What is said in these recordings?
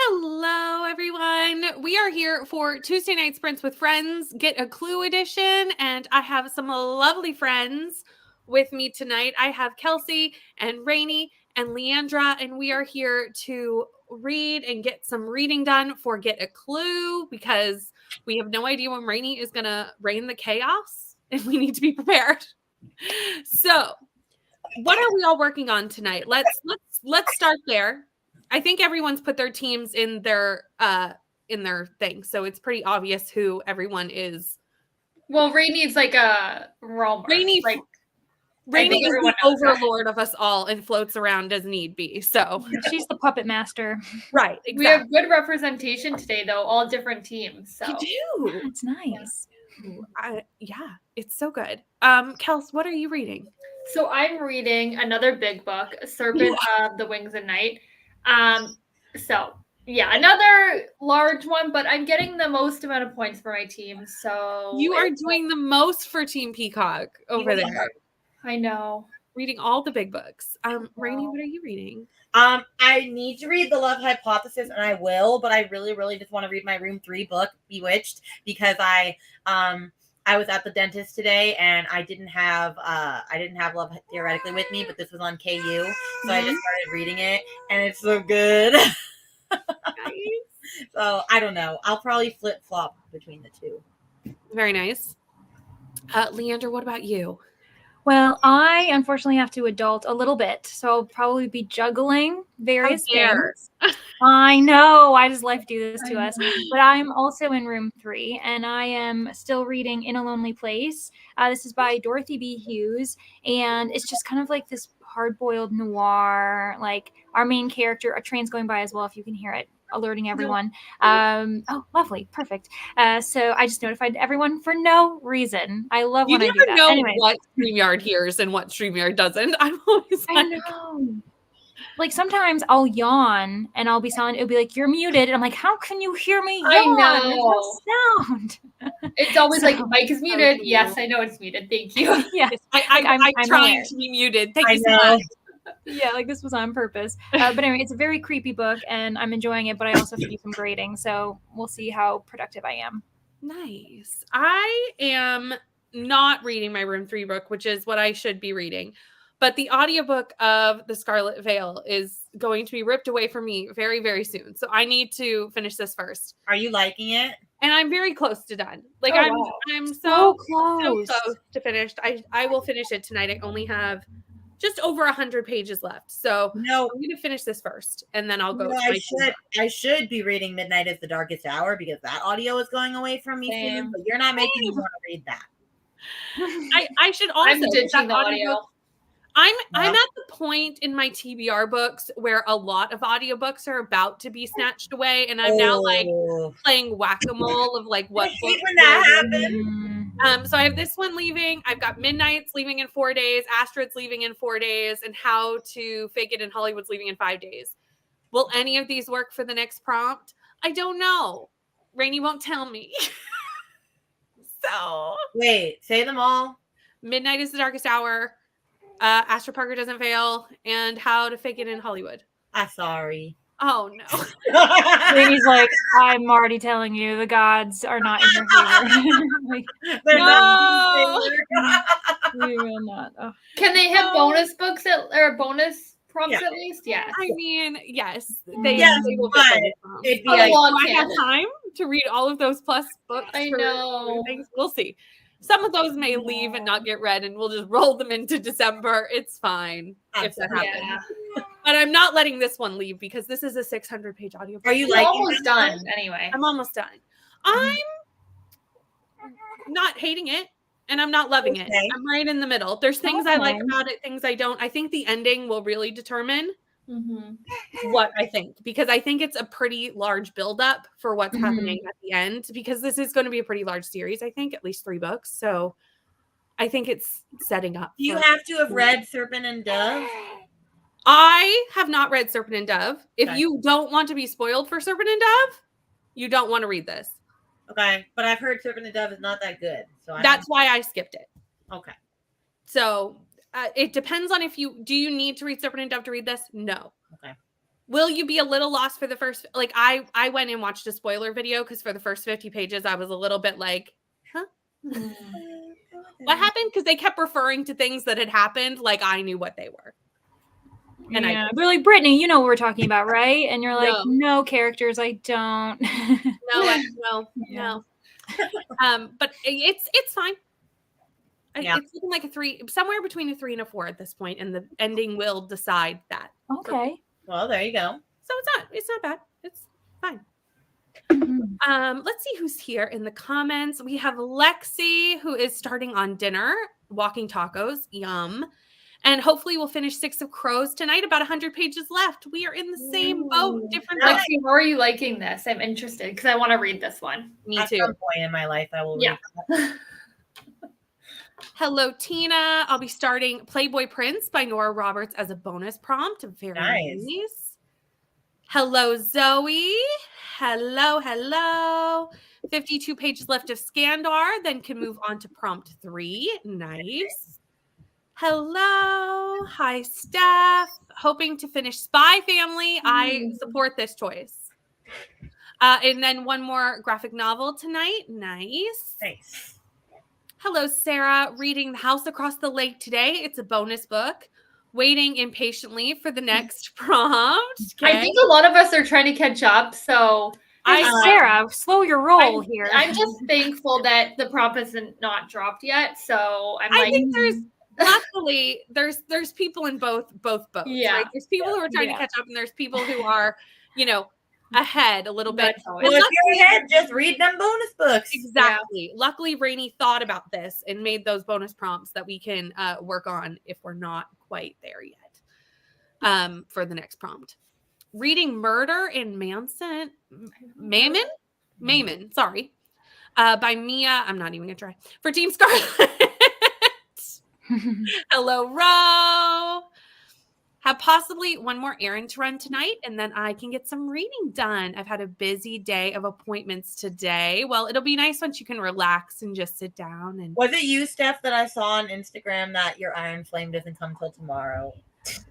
Hello, everyone. We are here for Tuesday Night Sprints with Friends, Get a Clue edition, and I have some lovely friends with me tonight. I have Kelsea and Rainey and Leandra, and we are here to read and get some reading done for Get a Clue because we have no idea when Rainey is going to reign the chaos, and we need to be prepared. So, what are we all working on tonight? Let's start there. I think everyone's put their teams in their thing, so it's pretty obvious who everyone is. Well, Rainey's like a roamer. Rainey is the overlord of us all and floats around as need be. So she's the puppet master. Right. Exactly. We have good representation today, though. All different teams. So. You do. Yeah, it's nice. Yeah, it's so good. Kels, what are you reading? So I'm reading another big book, Serpent of the Wings of Night. So yeah, another large one, but I'm getting the most amount of points for my team. So you are doing the most for Team Peacock over there. I know. Reading all the big books. Rainey, what are you reading? I need to read The Love Hypothesis, and I will, but I really, really just want to read my Room 3 book, Bewitched, because I was at the dentist today and I didn't have Love Theoretically with me, but this was on KU. So I just started reading it and it's so good. Nice. So I don't know. I'll probably flip-flop between the two. Very nice. Leandra, what about you? Well, I unfortunately have to adult a little bit, so I'll probably be juggling various things. I know, why does life do this to us? But I'm also in Room 3, and I am still reading In a Lonely Place. This is by Dorothy B. Hughes, and it's just kind of like this hard-boiled noir, like our main character, a train's going by as well, if you can hear it, alerting everyone. Oh, lovely. Perfect. So I just notified everyone for no reason. I love when I do that. You never know what StreamYard hears and what StreamYard doesn't. I'm always I know. Like sometimes I'll yawn and I'll be silent. It'll be like, you're muted. And I'm like, how can you hear me yawn? I know. There's no sound. It's always like, mic is muted. Yes, I know it's muted. Thank you. Yeah. I'm trying to be muted. Thank you so much. Yeah, like this was on purpose. But anyway, it's a very creepy book and I'm enjoying it, but I also have to do some grading. So we'll see how productive I am. Nice. I am not reading my Room 3 book, which is what I should be reading. But the audiobook of The Scarlet Veil is going to be ripped away from me very, very soon. So I need to finish this first. Are you liking it? And I'm very close to done. Like I'm so close to finished. I will finish it tonight. I only have just over 100 pages left. So I'm going to finish this first and then I'll go. I should be reading Midnight is the Darkest Hour because that audio is going away from me soon, but you're not making me want to read that. I should also. I'm ditching the audio. I'm at the point in my TBR books where a lot of audiobooks are about to be snatched away, and I'm now like playing whack-a-mole of like what books when that happens. So I have this one leaving. I've got Midnight's leaving in 4 days, Astrid's leaving in 4 days, and How to Fake It in Hollywood's leaving in 5 days. Will any of these work for the next prompt? I don't know. Rainey won't tell me. So wait, say them all. Midnight is the Darkest Hour. Astrid Parker Doesn't Fail, and How to Fake It in Hollywood. I'm sorry. Oh, no. Rainey's like, I'm already telling you, the gods are not in your favor. Like, they're not in your favor. We will not. Oh. Can they have bonus books or bonus prompts at least? Yes. I mean, yes. They will it'd be like, do I have time to read all of those plus books? I know. Things? We'll see. Some of those may leave and not get read, and we'll just roll them into December. It's fine if that happens. Yeah. But I'm not letting this one leave because this is a 600-page audiobook. Are you almost done anyway? I'm almost done. I'm not hating it, and I'm not loving it. I'm right in the middle. There's things I like about it, things I don't. I think the ending will really determine what I think, because I think it's a pretty large buildup for what's happening at the end, because this is going to be a pretty large series. I think at least 3 books. So I think it's setting up. Do you have to have read Serpent and Dove? I have not read Serpent and Dove. If you don't want to be spoiled for Serpent and Dove, you don't want to read this. Okay. But I've heard Serpent and Dove is not that good. So that's why I skipped it. Okay. So it depends on do you need to read Serpent and Dove to read this? No. Okay. Will you be a little lost for the first, like I went and watched a spoiler video because for the first 50 pages, I was a little bit like, huh? What happened? Because they kept referring to things that had happened like I knew what they were. And yeah, they're like, Brittany, you know what we're talking about, right? And you're like, no characters, I don't. No. But it's fine. Yeah. It's looking like a 3, somewhere between a 3 and a 4 at this point, and the ending will decide that. Okay. Well, there you go. So it's not bad. It's fine. Mm-hmm. Let's see who's here in the comments. We have Lexi, who is starting on dinner, walking tacos. Yum. And hopefully we'll finish 6 of Crows tonight. About 100 pages left. We are in the same boat. Different. Lexi, how are you liking this? I'm interested because I want to read this one. Me At too. some point in my life, I will read that. Hello, Tina. I'll be starting Playboy Prince by Nora Roberts as a bonus prompt. Very nice. Hello, Zoe. Hello. 52 pages left of Skandar, then can move on to prompt 3. Nice. Hello. Hi, Steph. Hoping to finish Spy Family. I support this choice. And then one more graphic novel tonight. Nice. Hello, Sarah. Reading The House Across the Lake today. It's a bonus book. Waiting impatiently for the next prompt. Okay. I think a lot of us are trying to catch up, so Sarah, slow your roll here. I'm just thankful that the prompt isn't not dropped yet. So I think luckily there's people in both boats. Yeah. Right? There's people who are trying to catch up, and there's people who are, ahead a little bit. Well, if you're ahead, just read them bonus books. Exactly. Yeah. Luckily, Rainey thought about this and made those bonus prompts that we can work on if we're not quite there yet. For the next prompt. Reading Murder in Maimon, sorry. By Mia. I'm not even gonna try. For Team Scarlet. Hello, Ro. Have possibly one more errand to run tonight, and then I can get some reading done. I've had a busy day of appointments today. Well, it'll be nice once you can relax and just sit down. And was it you, Steph, that I saw on Instagram that your Iron Flame doesn't come till tomorrow?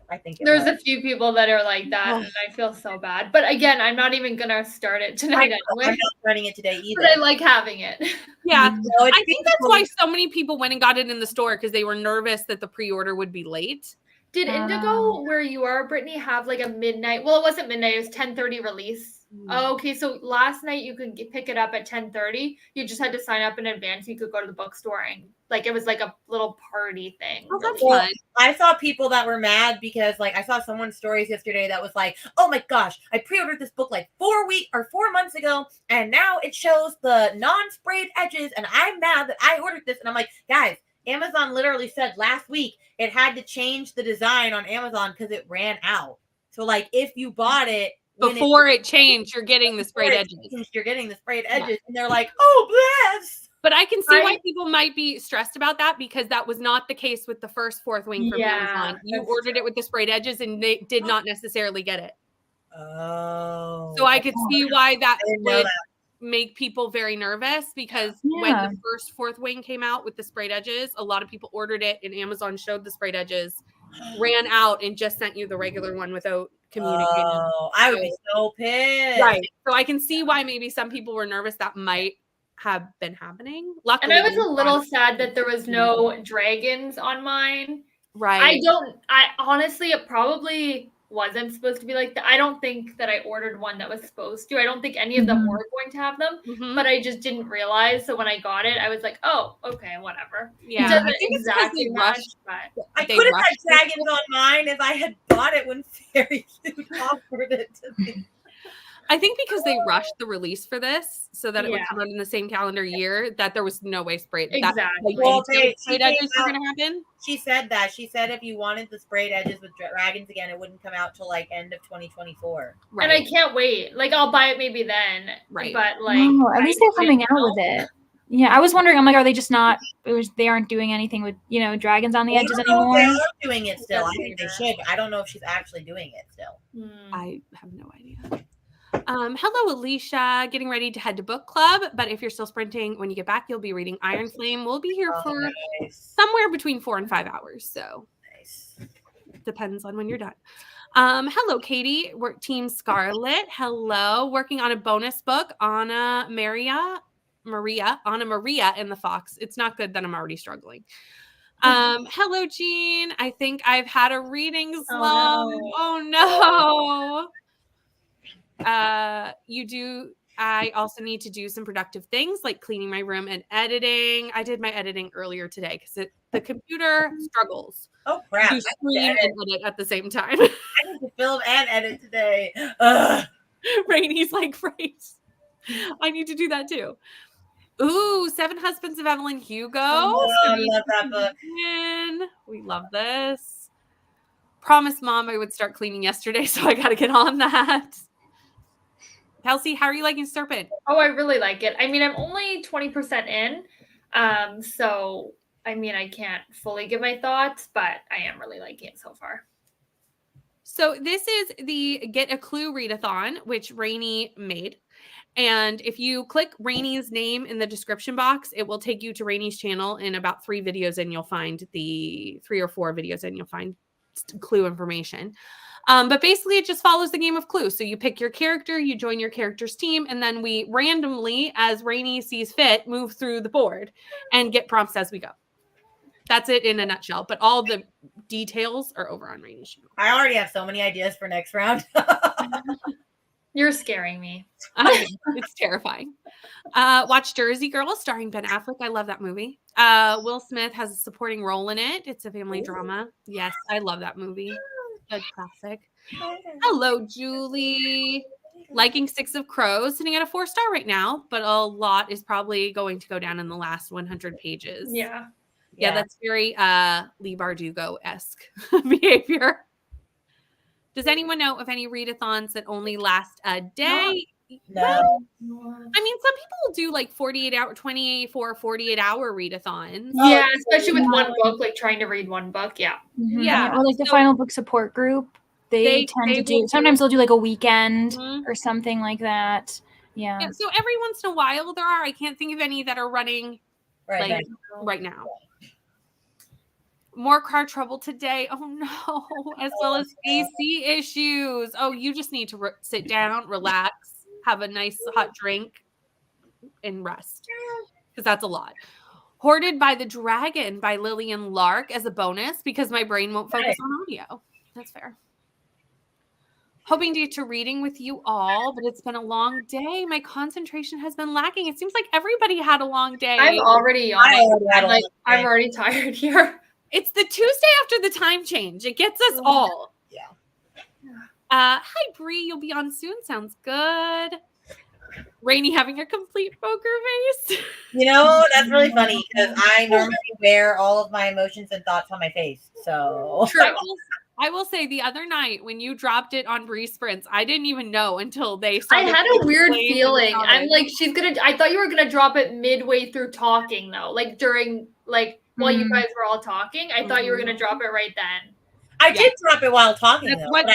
I think there's a few people that are like that, and I feel so bad. But again, I'm not even gonna start it tonight anyway. I'm not running it today either. But I like having it. Yeah, I think that's why so many people went and got it in the store, because they were nervous that the pre-order would be late. Did Indigo, where you are, Brittany, have like a midnight? Well, it wasn't midnight. It was 10:30 release. Oh, okay. So last night you could pick it up at 10:30. You just had to sign up in advance. You could go to the bookstore and it was like a little party thing. Oh, that's fun. I saw people that were mad because I saw someone's stories yesterday that was like, oh my gosh, I pre-ordered this book 4 months ago, and now it shows the non-sprayed edges, and I'm mad that I ordered this. And I'm like, guys, Amazon literally said last week it had to change the design on Amazon because it ran out. So if you bought it before it changed, you're getting the sprayed edges. You're getting the sprayed edges, and they're like, oh, bless. But I can see why people might be stressed about that, because that was not the case with the first Fourth Wing from Amazon. You ordered it with the sprayed edges, and they did not necessarily get it. Oh. So I could see why that would make people very nervous, because when the first Fourth Wing came out with the sprayed edges, a lot of people ordered it, and Amazon showed the sprayed edges, ran out, and just sent you the regular one without communicating. Oh, I would be so pissed. Right. So I can see why maybe some people were nervous that might have been happening. Luckily, and I was a little sad that there was no dragons on mine. Right. I honestly, it probably wasn't supposed to be like that. I don't think that I ordered one that was supposed to. I don't think any of them were going to have them, but I just didn't realize. So when I got it, I was like, oh, okay, whatever. Yeah. I think exactly rushed, but I could have had dragons on mine if I had bought it when Fairy Food offered it to me. I think because they rushed the release for this so that it would come out in the same calendar year, that there was no way sprayed. Exactly. Sprayed edges were going to happen. She said that. She said if you wanted the sprayed edges with dragons again, it wouldn't come out till end of 2024. Right. And I can't wait. I'll buy it maybe then. Right. But at least they're coming out with it. Yeah, I was wondering. I'm like, are they just not? They aren't doing anything with dragons on the edges anymore. They are doing it still. I think they should. But I don't know if she's actually doing it still. I have no idea. Hello, Alicia. Getting ready to head to book club, but if you're still sprinting, when you get back, you'll be reading Iron Flame. We'll be here for somewhere between 4 and 5 hours. So depends on when you're done. Hello, Katy. We're Team Scarlet. Hello. Working on a bonus book, Anna Maria and the Fox. It's not good that I'm already struggling. Hello, Jean. I think I've had a reading slump. Oh no. I also need to do some productive things like cleaning my room and editing. I did my editing earlier today because the computer struggles. Oh crap! To stream and edit at the same time. I need to film and edit today. Ugh. Rainy's like, right. I need to do that too. Ooh, 7 Husbands of Evelyn Hugo. Oh, I love that book. We love this. Promised Mom I would start cleaning yesterday, so I got to get on that. Kelsea, how are you liking Serpent? Oh, I really like it. I mean, I'm only 20% in. So, I mean, I can't fully give my thoughts, but I am really liking it so far. So this is the Get a Clue Readathon, which Rainy made. And if you click Rainy's name in the description box, it will take you to Rainy's channel. In about 3 videos and you'll find 3 or 4 videos and you'll find clue information. But basically it just follows the game of Clue. So you pick your character, you join your character's team, and then we randomly, as Rainy sees fit, move through the board and get prompts as we go. That's it in a nutshell. But all the details are over on Rainy's channel. I already have so many ideas for next round. You're scaring me. It's terrifying. Watch Jersey Girl starring Ben Affleck. I love that movie. Will Smith has a supporting role in it. It's a family drama. Yes, I love that movie. Good classic. Hello, Julie. Liking 6 of Crows, sitting at a 4-star right now, but a lot is probably going to go down in the last 100 pages. Yeah. Yeah, that's very Lee Bardugo-esque behavior. Does anyone know of any readathons that only last a day? No. I mean, some people will do like 48-hour readathons. Yeah, especially with one book, like trying to read one book. Yeah. Mm-hmm. Yeah. Or like the final book support group. They tend to do, sometimes they'll do like a weekend or something like that. Yeah. So every once in a while there are. I can't think of any that are running right now. More car trouble today. Oh no. As well as AC issues. Oh, you just need to sit down, relax, have a nice hot drink, and rest. Because that's a lot. Hoarded by the Dragon by Lillian Lark as a bonus because my brain won't focus on audio. That's fair. Hoping to get to reading with you all, but it's been a long day. My concentration has been lacking. It seems like everybody had a long day. I'm already yawning. I'm already tired here. It's the Tuesday after the time change. It gets us all. Yeah. Hi, Bree. You'll be on soon. Sounds good. Rainy having a complete poker face. You know, that's really funny because I normally wear all of my emotions and thoughts on my face. So True. I will say the other night when you dropped it on Bree Sprints, I didn't even know until they started. I had a weird feeling. I'm like, I thought you were going to drop it midway through talking though. Like during, while you guys were all talking, I thought you were going to drop it right then. I did drop it while talking. That's what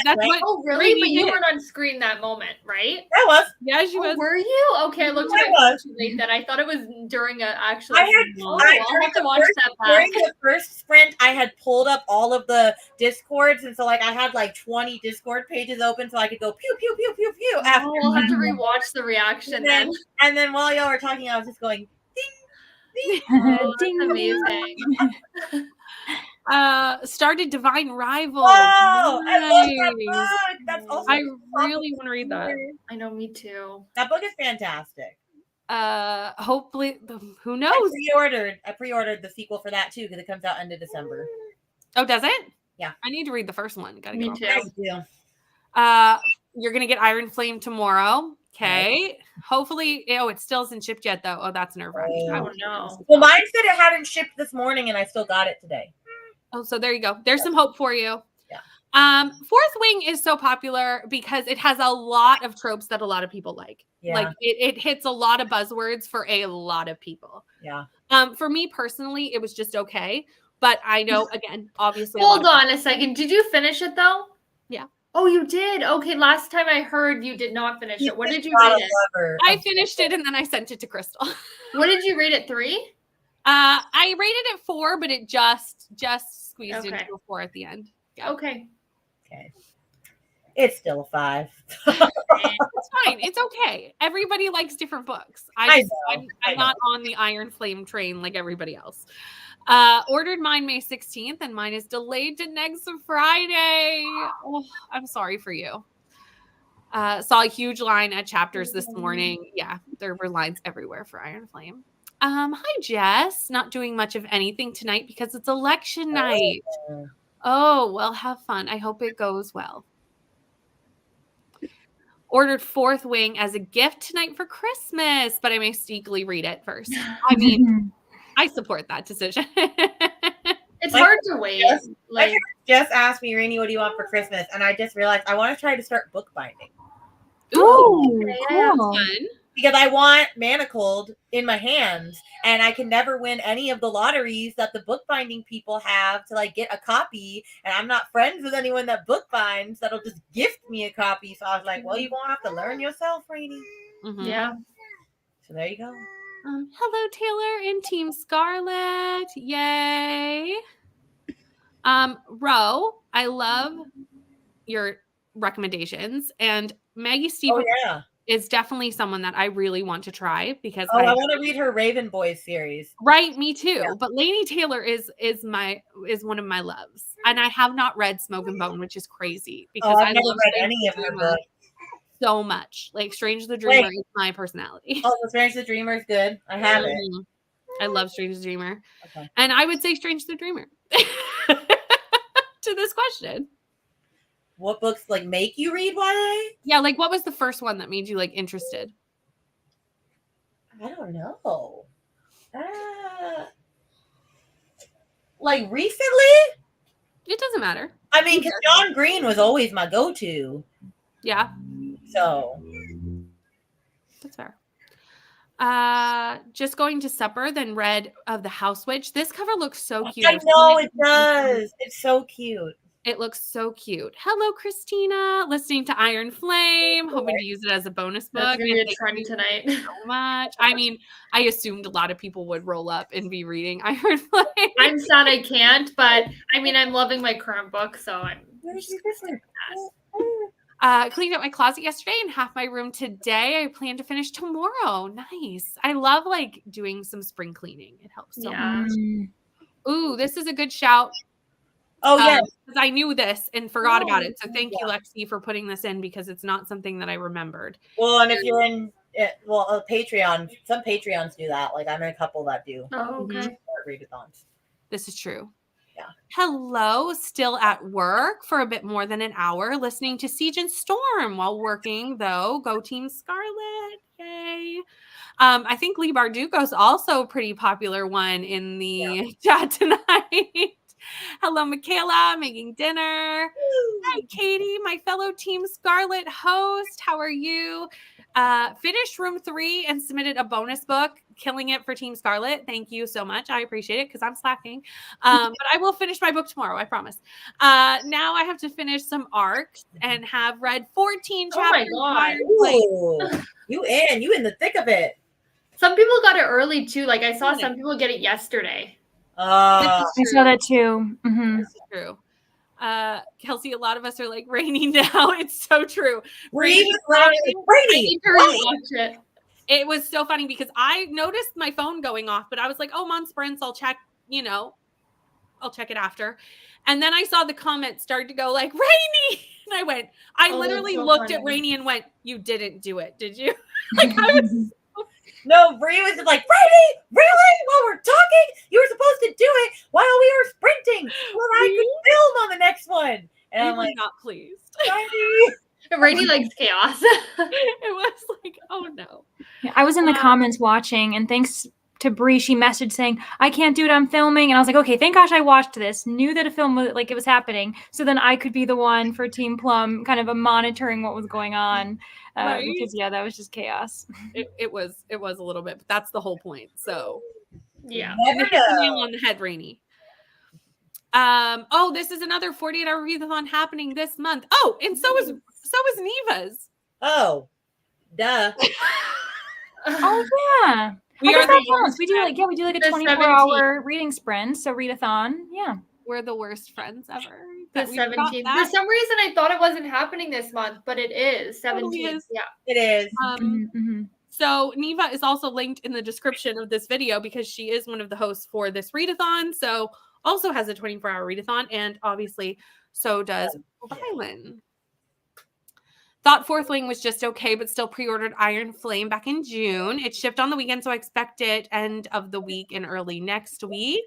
oh, really? But you weren't on screen that moment, right? I was. Yeah, she was. Were you? Okay, I looked at it too late then. I thought it was during a actually. I'll have to watch that back. During the first sprint, I had pulled up all of the Discords, and so I had 20 Discord pages open, so I could go pew pew pew pew pew. After we'll have to rewatch the reaction then. And then while y'all were talking, I was just going ding, ding. Oh, that's amazing. Started Divine Rival. Oh, nice. I love that book. That's also I really want to read that. I know, me too. That book is fantastic. Hopefully, who knows? I pre-ordered the sequel for that too because it comes out end of December. Oh, does it? Yeah. I need to read the first one. Gotta me go. too. You're gonna get Iron Flame tomorrow. Okay. Hopefully, it still isn't shipped yet though. Oh, that's nerve-wracking. I don't know. Well, mine said it hadn't shipped this morning, and I still got it today. Oh, so there you go. There's some hope for you. Yeah. Fourth Wing is so popular because it has a lot of tropes that a lot of people like. Yeah. Like it hits a lot of buzzwords for a lot of people. Yeah. For me personally, it was just okay. But I know, again, obviously. Hold on a second. Did you finish it though? Yeah. Oh, you did? Okay. Last time I heard you did not finish it. What did you rate it? I finished it and then I sent it to Krystal. What did you rate it? 3? I rated it 4, but it just squeezed into a 4 at the end. Yeah. Okay. It's still a 5. It's fine. It's okay. Everybody likes different books. I'm not on the Iron Flame train like everybody else. Ordered mine May 16th, and mine is delayed to next Friday. Oh, I'm sorry for you. Saw a huge line at Chapters this morning. Yeah, there were lines everywhere for Iron Flame. Hi, Jess. Not doing much of anything tonight because it's election night. Oh, well, have fun. I hope it goes well. Ordered Fourth Wing as a gift tonight for Christmas, but I may sneakily read it first. I mean, I support that decision. It's hard to wait. My parents just asked me, Rainey, what do you want for Christmas? And I just realized I want to try to start bookbinding. Ooh, cool. Fun. Because I want Manacled in my hands, and I can never win any of the lotteries that the bookbinding people have to like get a copy. And I'm not friends with anyone that bookbinds that'll just gift me a copy. So I was like, well, you won't have to learn yourself, Rainey. Mm-hmm. Yeah. So there you go. Hello, Taylor and Team Scarlet. Yay. Ro, I love your recommendations, and Maggie Stevens is definitely someone that I really want to try because I want to read her Raven Boys series. Right, me too. Yeah. But Lainey Taylor is one of my loves, and I have not read Smoke and Bone, which is crazy because I've never read any of her books. So much. Like Strange the Dreamer is my personality. Oh, Strange the Dreamer is good. I have it. I love Strange the Dreamer. Okay. And I would say Strange the Dreamer to this question. What books like make you read YA? Yeah, like what was the first one that made you like interested? I don't know. Like recently? It doesn't matter. I mean, because John Green was always my go-to. Yeah. So that's fair. Just going to supper, then read of the House Witch. This cover looks so cute. I know it does. It's so cute. It looks so cute. Hello, Christina. Listening to Iron Flame. Hoping to use it as a bonus book. That's gonna be a trend tonight. So much. I mean, I assumed a lot of people would roll up and be reading Iron Flame. I'm sad I can't, but I mean, I'm loving my current book, so I'm cleaned up my closet yesterday and half my room today. I plan to finish tomorrow. Nice. I love like doing some spring cleaning. It helps so much. Ooh, this is a good shout. Oh, yeah. Because I knew this and forgot about it. So thank you, Lexi, for putting this in because it's not something that I remembered. Well, and if you're in, Patreon, some Patreons do that. Like I'm in a couple that do. Oh, okay. Readathons. This is true. Yeah. Hello, still at work for a bit more than an hour, listening to Siege and Storm while working, though. Go Team Scarlet. Yay. I think Lee Bardugo's also a pretty popular one in the chat tonight. Hello, Michaela, making dinner. Woo. Hi, Katy, my fellow Team Scarlet host. How are you? Finished room 3 and submitted a bonus book, killing it for Team Scarlet. Thank you so much. I appreciate it because I'm slacking. But I will finish my book tomorrow, I promise. Now I have to finish some arcs and have read 14 chapters. Oh my God. You in the thick of it. Some people got it early too. Like I saw some people get it yesterday. I saw that too. Mm-hmm. This is true. Kelsey, a lot of us are like Rainy now. It's so true. Rainy. It was so funny because I noticed my phone going off, but I was like, oh, I'm on sprints. I'll check, I'll check it after. And then I saw the comments start to go like, Rainy. And I literally looked at Rainy and went, you didn't do it, did you? Like I was No, Bree was just like, Rainy, really? While we're talking, you were supposed to do it while we were sprinting. Well, I could film on the next one. And I'm like, not pleased. Rainy likes chaos. It was like, oh no. Yeah, I was in the comments watching, and thanks to Bree, she messaged saying, I can't do it, I'm filming. And I was like, okay, thank gosh I watched this, knew that a film was like it was happening. So then I could be the one for Team Plum, kind of monitoring what was going on. Right? Because that was just chaos. It was a little bit, but that's the whole point. So yeah. On the head, Rainy. This is another 48-hour readathon happening this month. Oh, and so is Neva's. Oh, duh. Oh yeah. We do like a 24-hour reading sprint. So readathon. Yeah. We're the worst friends ever. The that we've got 17th. that. For some reason, I thought it wasn't happening this month, but it is. 17th. Totally is. Yeah. It is. So Neva is also linked in the description of this video because she is one of the hosts for this readathon. So also has a 24-hour readathon, and obviously so does Rylan. Thought Fourth Wing was just okay, but still pre-ordered Iron Flame back in June. It shipped on the weekend, so I expect it end of the week and early next week.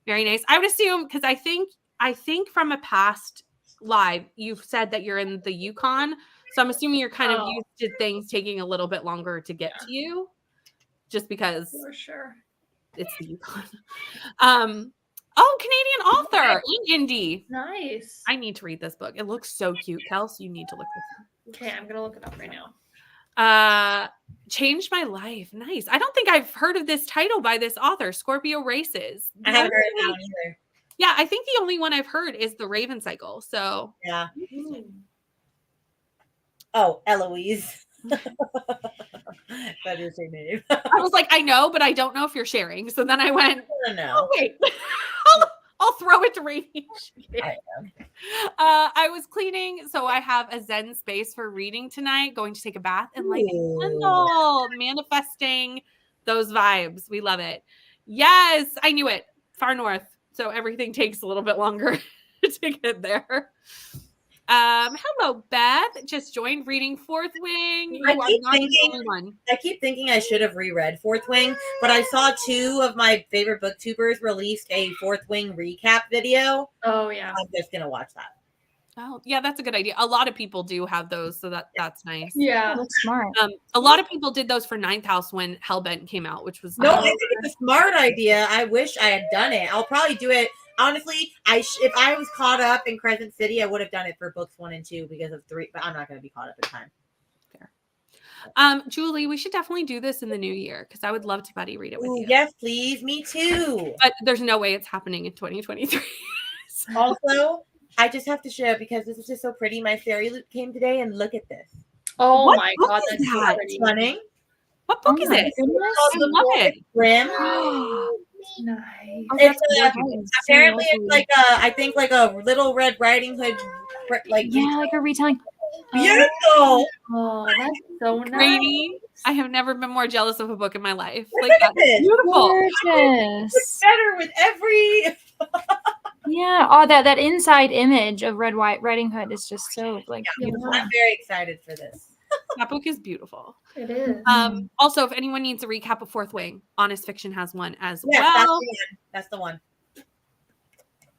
Very nice. I would assume, because I think from a past live, you've said that you're in the Yukon. So I'm assuming you're kind of used to things taking a little bit longer to get to you. Just because For sure. it's the Yukon. Canadian author in indie. Nice. I need to read this book. It looks so cute. Kelsey, you need to look this up. Okay, I'm gonna look it up right now. Changed My Life. Nice. I don't think I've heard of this title by this author, Scorpio Races. I haven't heard of that one either. Yeah, I think the only one I've heard is The Raven Cycle. So yeah. Oh, Eloise. That is her name. I was like, I know, but I don't know if you're sharing. So then I went, no. Wait, I'll throw it to Rainy. I was cleaning, so I have a Zen space for reading tonight. Going to take a bath and light a candle, manifesting those vibes. We love it. Yes, I knew it. Far north, so everything takes a little bit longer to get there. Hello, Beth. Just joined reading Fourth Wing. You are not the only one. I keep thinking I should have reread Fourth Wing, but I saw two of my favorite booktubers released a Fourth Wing recap video. Oh yeah. I'm just gonna watch that. Oh yeah, that's a good idea. A lot of people do have those, so that's nice. Yeah, that's smart. A lot of people did those for Ninth House when Hellbent came out, which was I think it's a smart idea. I wish I had done it. I'll probably do it. Honestly, if I was caught up in Crescent City, I would have done it for books 1 and 2 because of 3. But I'm not going to be caught up in time. Fair. Julie, we should definitely do this in the new year because I would love to buddy read it with you. Yes, please. Me too. But there's no way it's happening in 2023. So. Also, I just have to share because this is just so pretty. My fairy loop came today, and look at this. Oh my god, that's so pretty. Stunning. What book is it? I love it. Grim. Nice. Apparently it's like I think like a Little Red Riding Hood, like a retelling. Beautiful. Oh, that's so nice. Rainy. I have never been more jealous of a book in my life. Look Like that's beautiful. Gorgeous. It's better with every. Yeah. Oh, that inside image of Red White Riding Hood is just so like beautiful. I'm very excited for this. That book is beautiful. It is. Also, if anyone needs a recap of Fourth Wing, Honest Fiction has one as Yes, well. That's the one.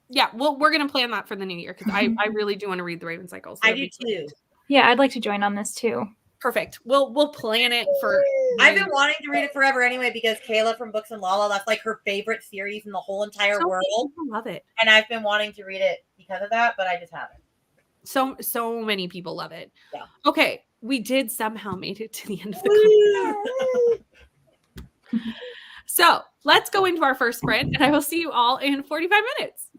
Yeah, well, we're gonna plan that for the new year because I really do want to read The Raven Cycle. So I do too. Yeah, I'd like to join on this too. Perfect. We'll plan it for. I've been wanting to read it forever anyway because Kayla from Books and Lala, that's like her favorite series in the whole entire world. I love it. And I've been wanting to read it because of that, but I just haven't. So many people love it. Yeah. Okay, we did somehow made it to the end of the conference. So let's go into our first sprint, and I will see you all in 45 minutes.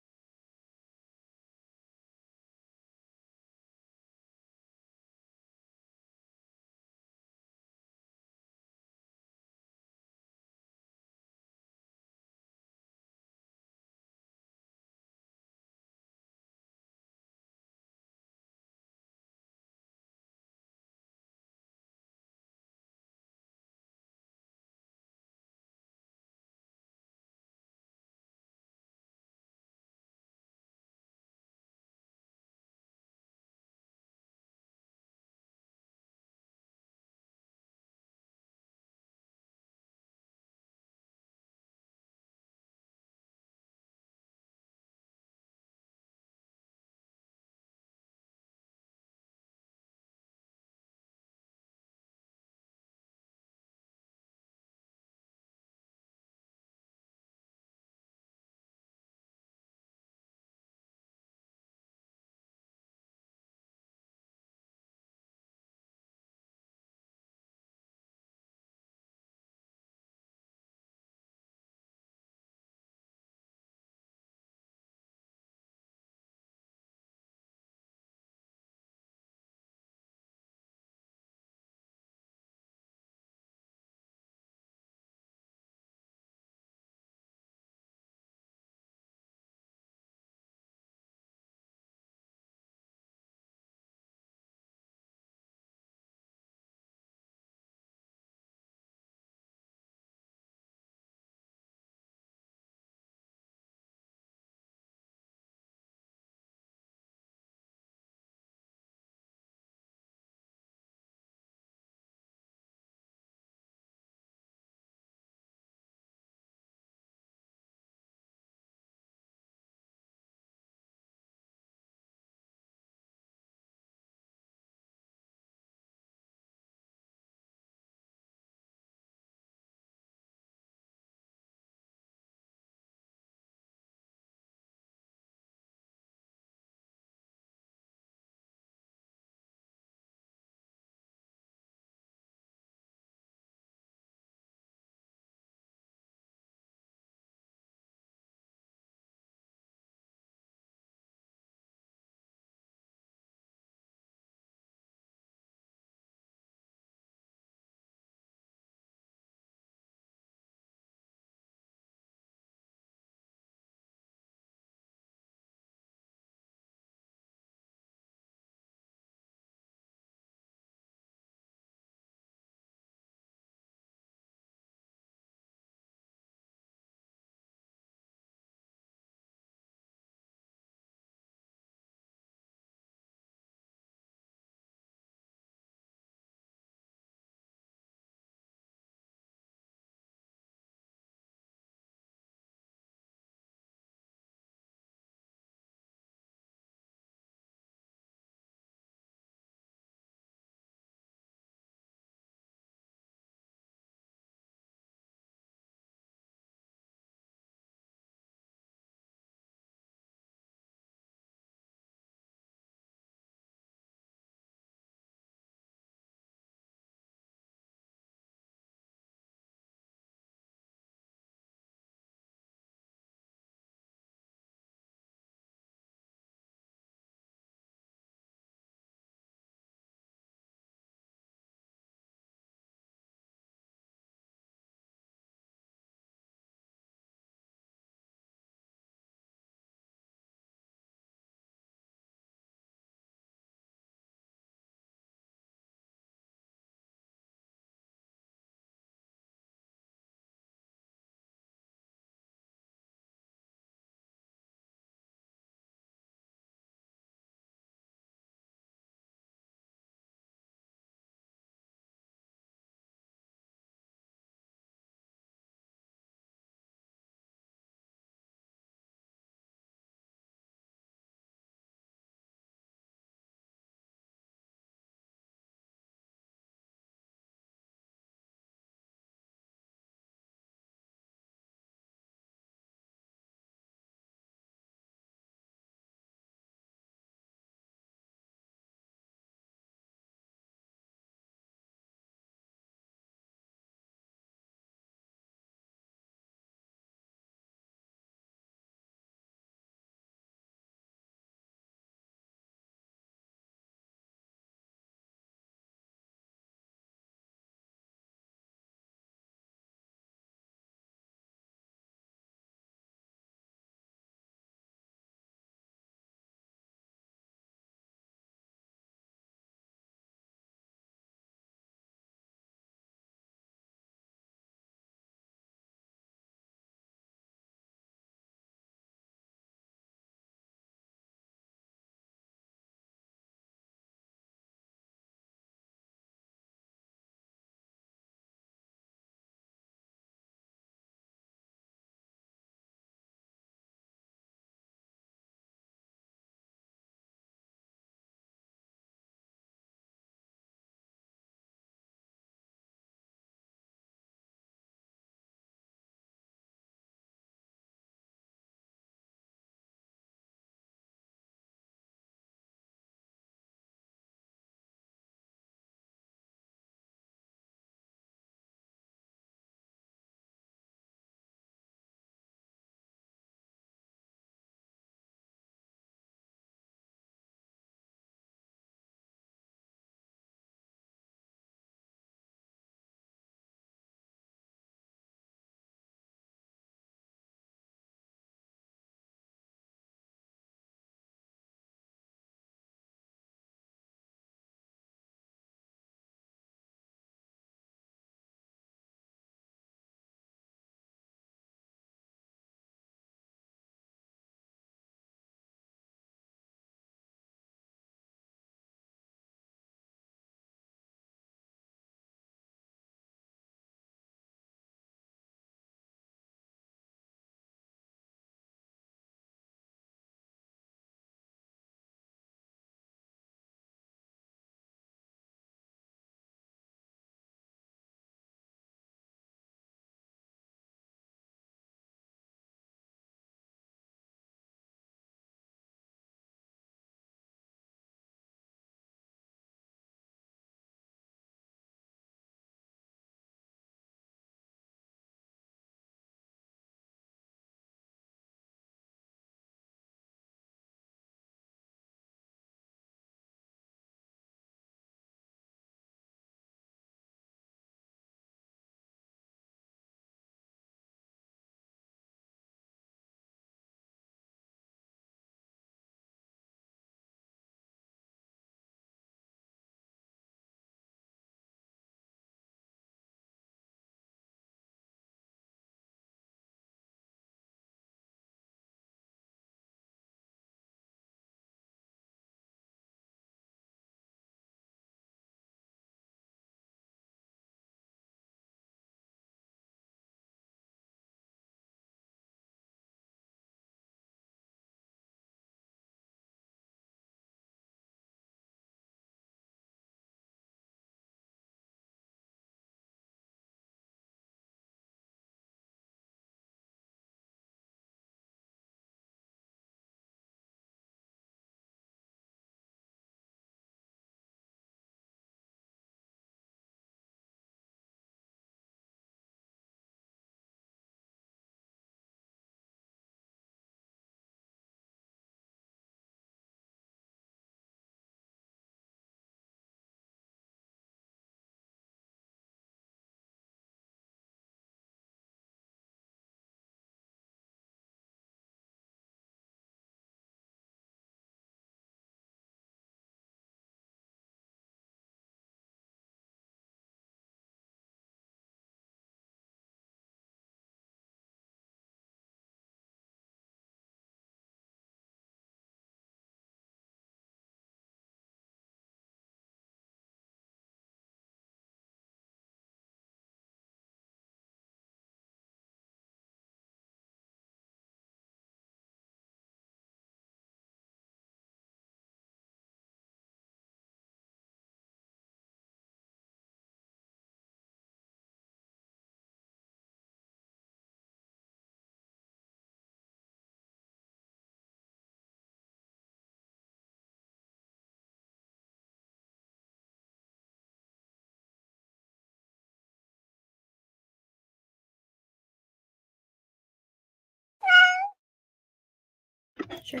Sure.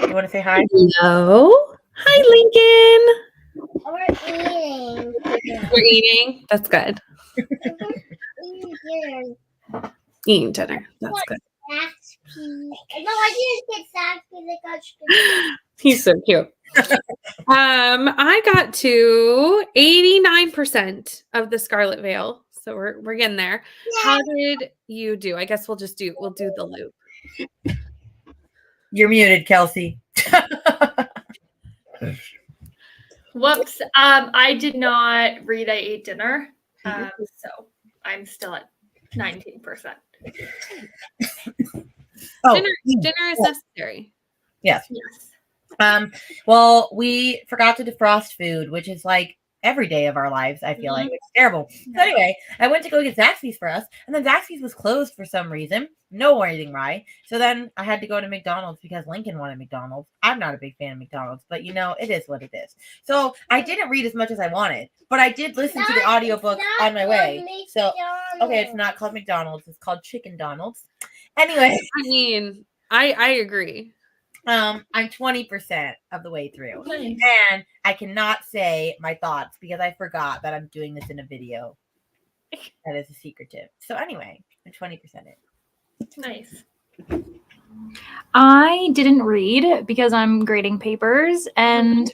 You want to say hi? Hello. Hi, Lincoln. We're eating. We're eating. That's good. Eating dinner. That's good. No, I didn't get Zaxby's. I got chicken. He's so cute. I got to 89% of the Scarlet Veil. So we're getting there. How did you do? I guess we'll do the loop. You're muted, Kelsey. Whoops. I did not read. I ate dinner. So I'm still at 19%. Oh, Dinner is necessary. yes. Yes. Well, we forgot to defrost food, which is like every day of our lives, I feel like. It's terrible. So anyway, I went to go get Zaxby's for us, and then Zaxby's was closed for some reason. No reason why. So then I had to go to McDonald's because Lincoln wanted McDonald's. I'm not a big fan of McDonald's, but you know, it is what it is. So I didn't read as much as I wanted, but I did listen to the audiobook on my way. So, okay, it's not called McDonald's. It's called Chicken Donald's. Anyway. I mean, I agree. I'm 20% of the way through. Nice. And I cannot say my thoughts because I forgot that I'm doing this in a video. That is a secretive. So anyway, I'm 20% in. Nice. I didn't read because I'm grading papers, and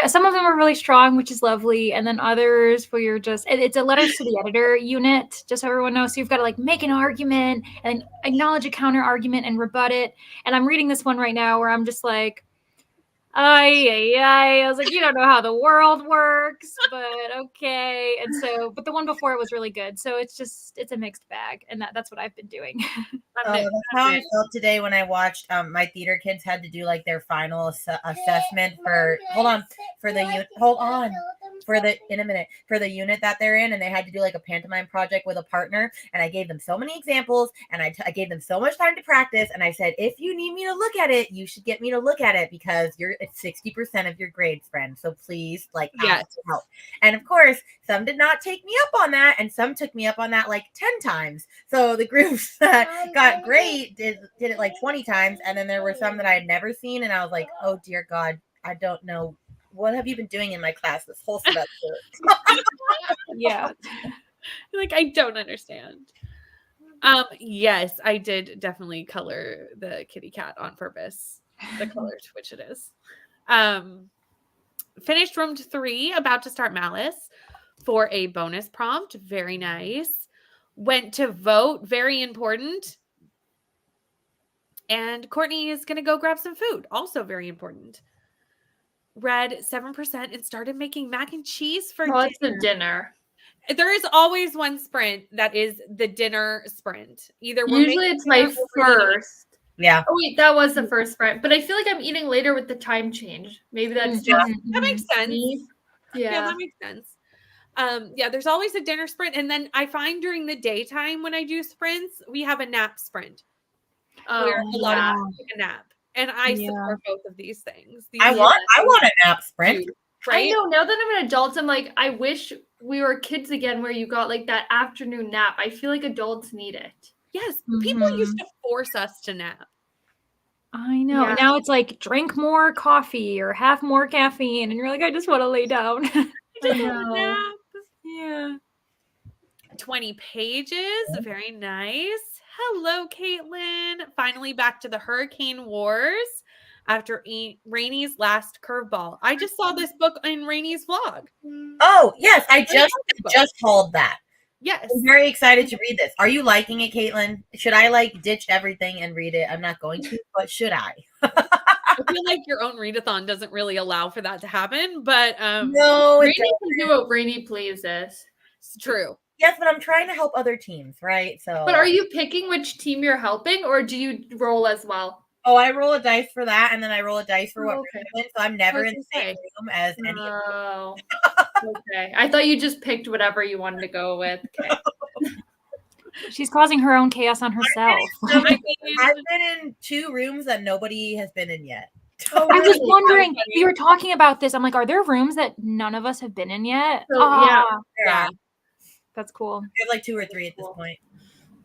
some of them are really strong, which is lovely, and then others where you're just it's a letters to the editor unit, just so everyone knows. So you've got to like make an argument and acknowledge a counter argument and rebut it. And I'm reading this one right now where I'm just like, I was like, you don't know how the world works, but okay. And so, but the one before it was really good. So it's a mixed bag, and that's what I've been doing. That's how I felt today when I watched my theater kids had to do like their final assessment for the unit that they're in, and they had to do like a pantomime project with a partner, and I gave them so many examples, and I gave them so much time to practice, and I said, if you need me to look at it, you should get me to look at it because it's 60% of your grades, friend. So please, like, ask for help. And of course, some did not take me up on that, and some took me up on that like 10 times. So the groups that got great did it like 20 times, and then there were some that I had never seen, and I was like, oh dear God, I don't know. What have you been doing in my class this whole semester? Yeah. Like, I don't understand. Yes, I did definitely color the kitty cat on purpose. The color to which it is. Finished room 3, about to start Malice for a bonus prompt. Very nice. Went to vote. Very important. And Courtney is going to go grab some food. Also very important. Read 7% and started making mac and cheese for What's the dinner? There is always one sprint that is the dinner sprint. Usually it's my first. Yeah. Oh wait, that was the first sprint. But I feel like I'm eating later with the time change. Maybe that's just that makes sense. me. Yeah, that makes sense. There's always a dinner sprint, and then I find during the daytime when I do sprints, we have a nap sprint. Where a lot of people take a nap. And I support both of these things. I want a nap sprint. Right? I know. Now that I'm an adult, I'm like, I wish we were kids again where you got like that afternoon nap. I feel like adults need it. Yes. People used to force us to nap. I know. Yeah. Now it's like drink more coffee or have more caffeine. And you're like, I just want to lay down. I just want to nap. Yeah. 20 pages. Very nice. Hello, Caitlin. Finally back to the Hurricane Wars after Rainy's last curveball. I just saw this book in Rainy's vlog. Oh, yes. I just hauled that. Yes. I'm very excited to read this. Are you liking it, Caitlin? Should I like ditch everything and read it? I'm not going to, but should I? I feel like your own readathon doesn't really allow for that to happen, but no, Rainy can do what Rainy pleases. It's true. Yes, but I'm trying to help other teams, right? So, but are you picking which team you're helping, or do you roll as well? Oh, I roll a dice for that, and then I roll a dice for what we're doing, so I'm never in the same room as any of them. Okay. I thought you just picked whatever you wanted to go with. Okay. She's causing her own chaos on herself. I've been in 2 rooms that nobody has been in yet. I was wondering, we were talking about this. I'm like, are there rooms that none of us have been in yet? So, yeah. That's cool. There's like 2 or 3 at this point.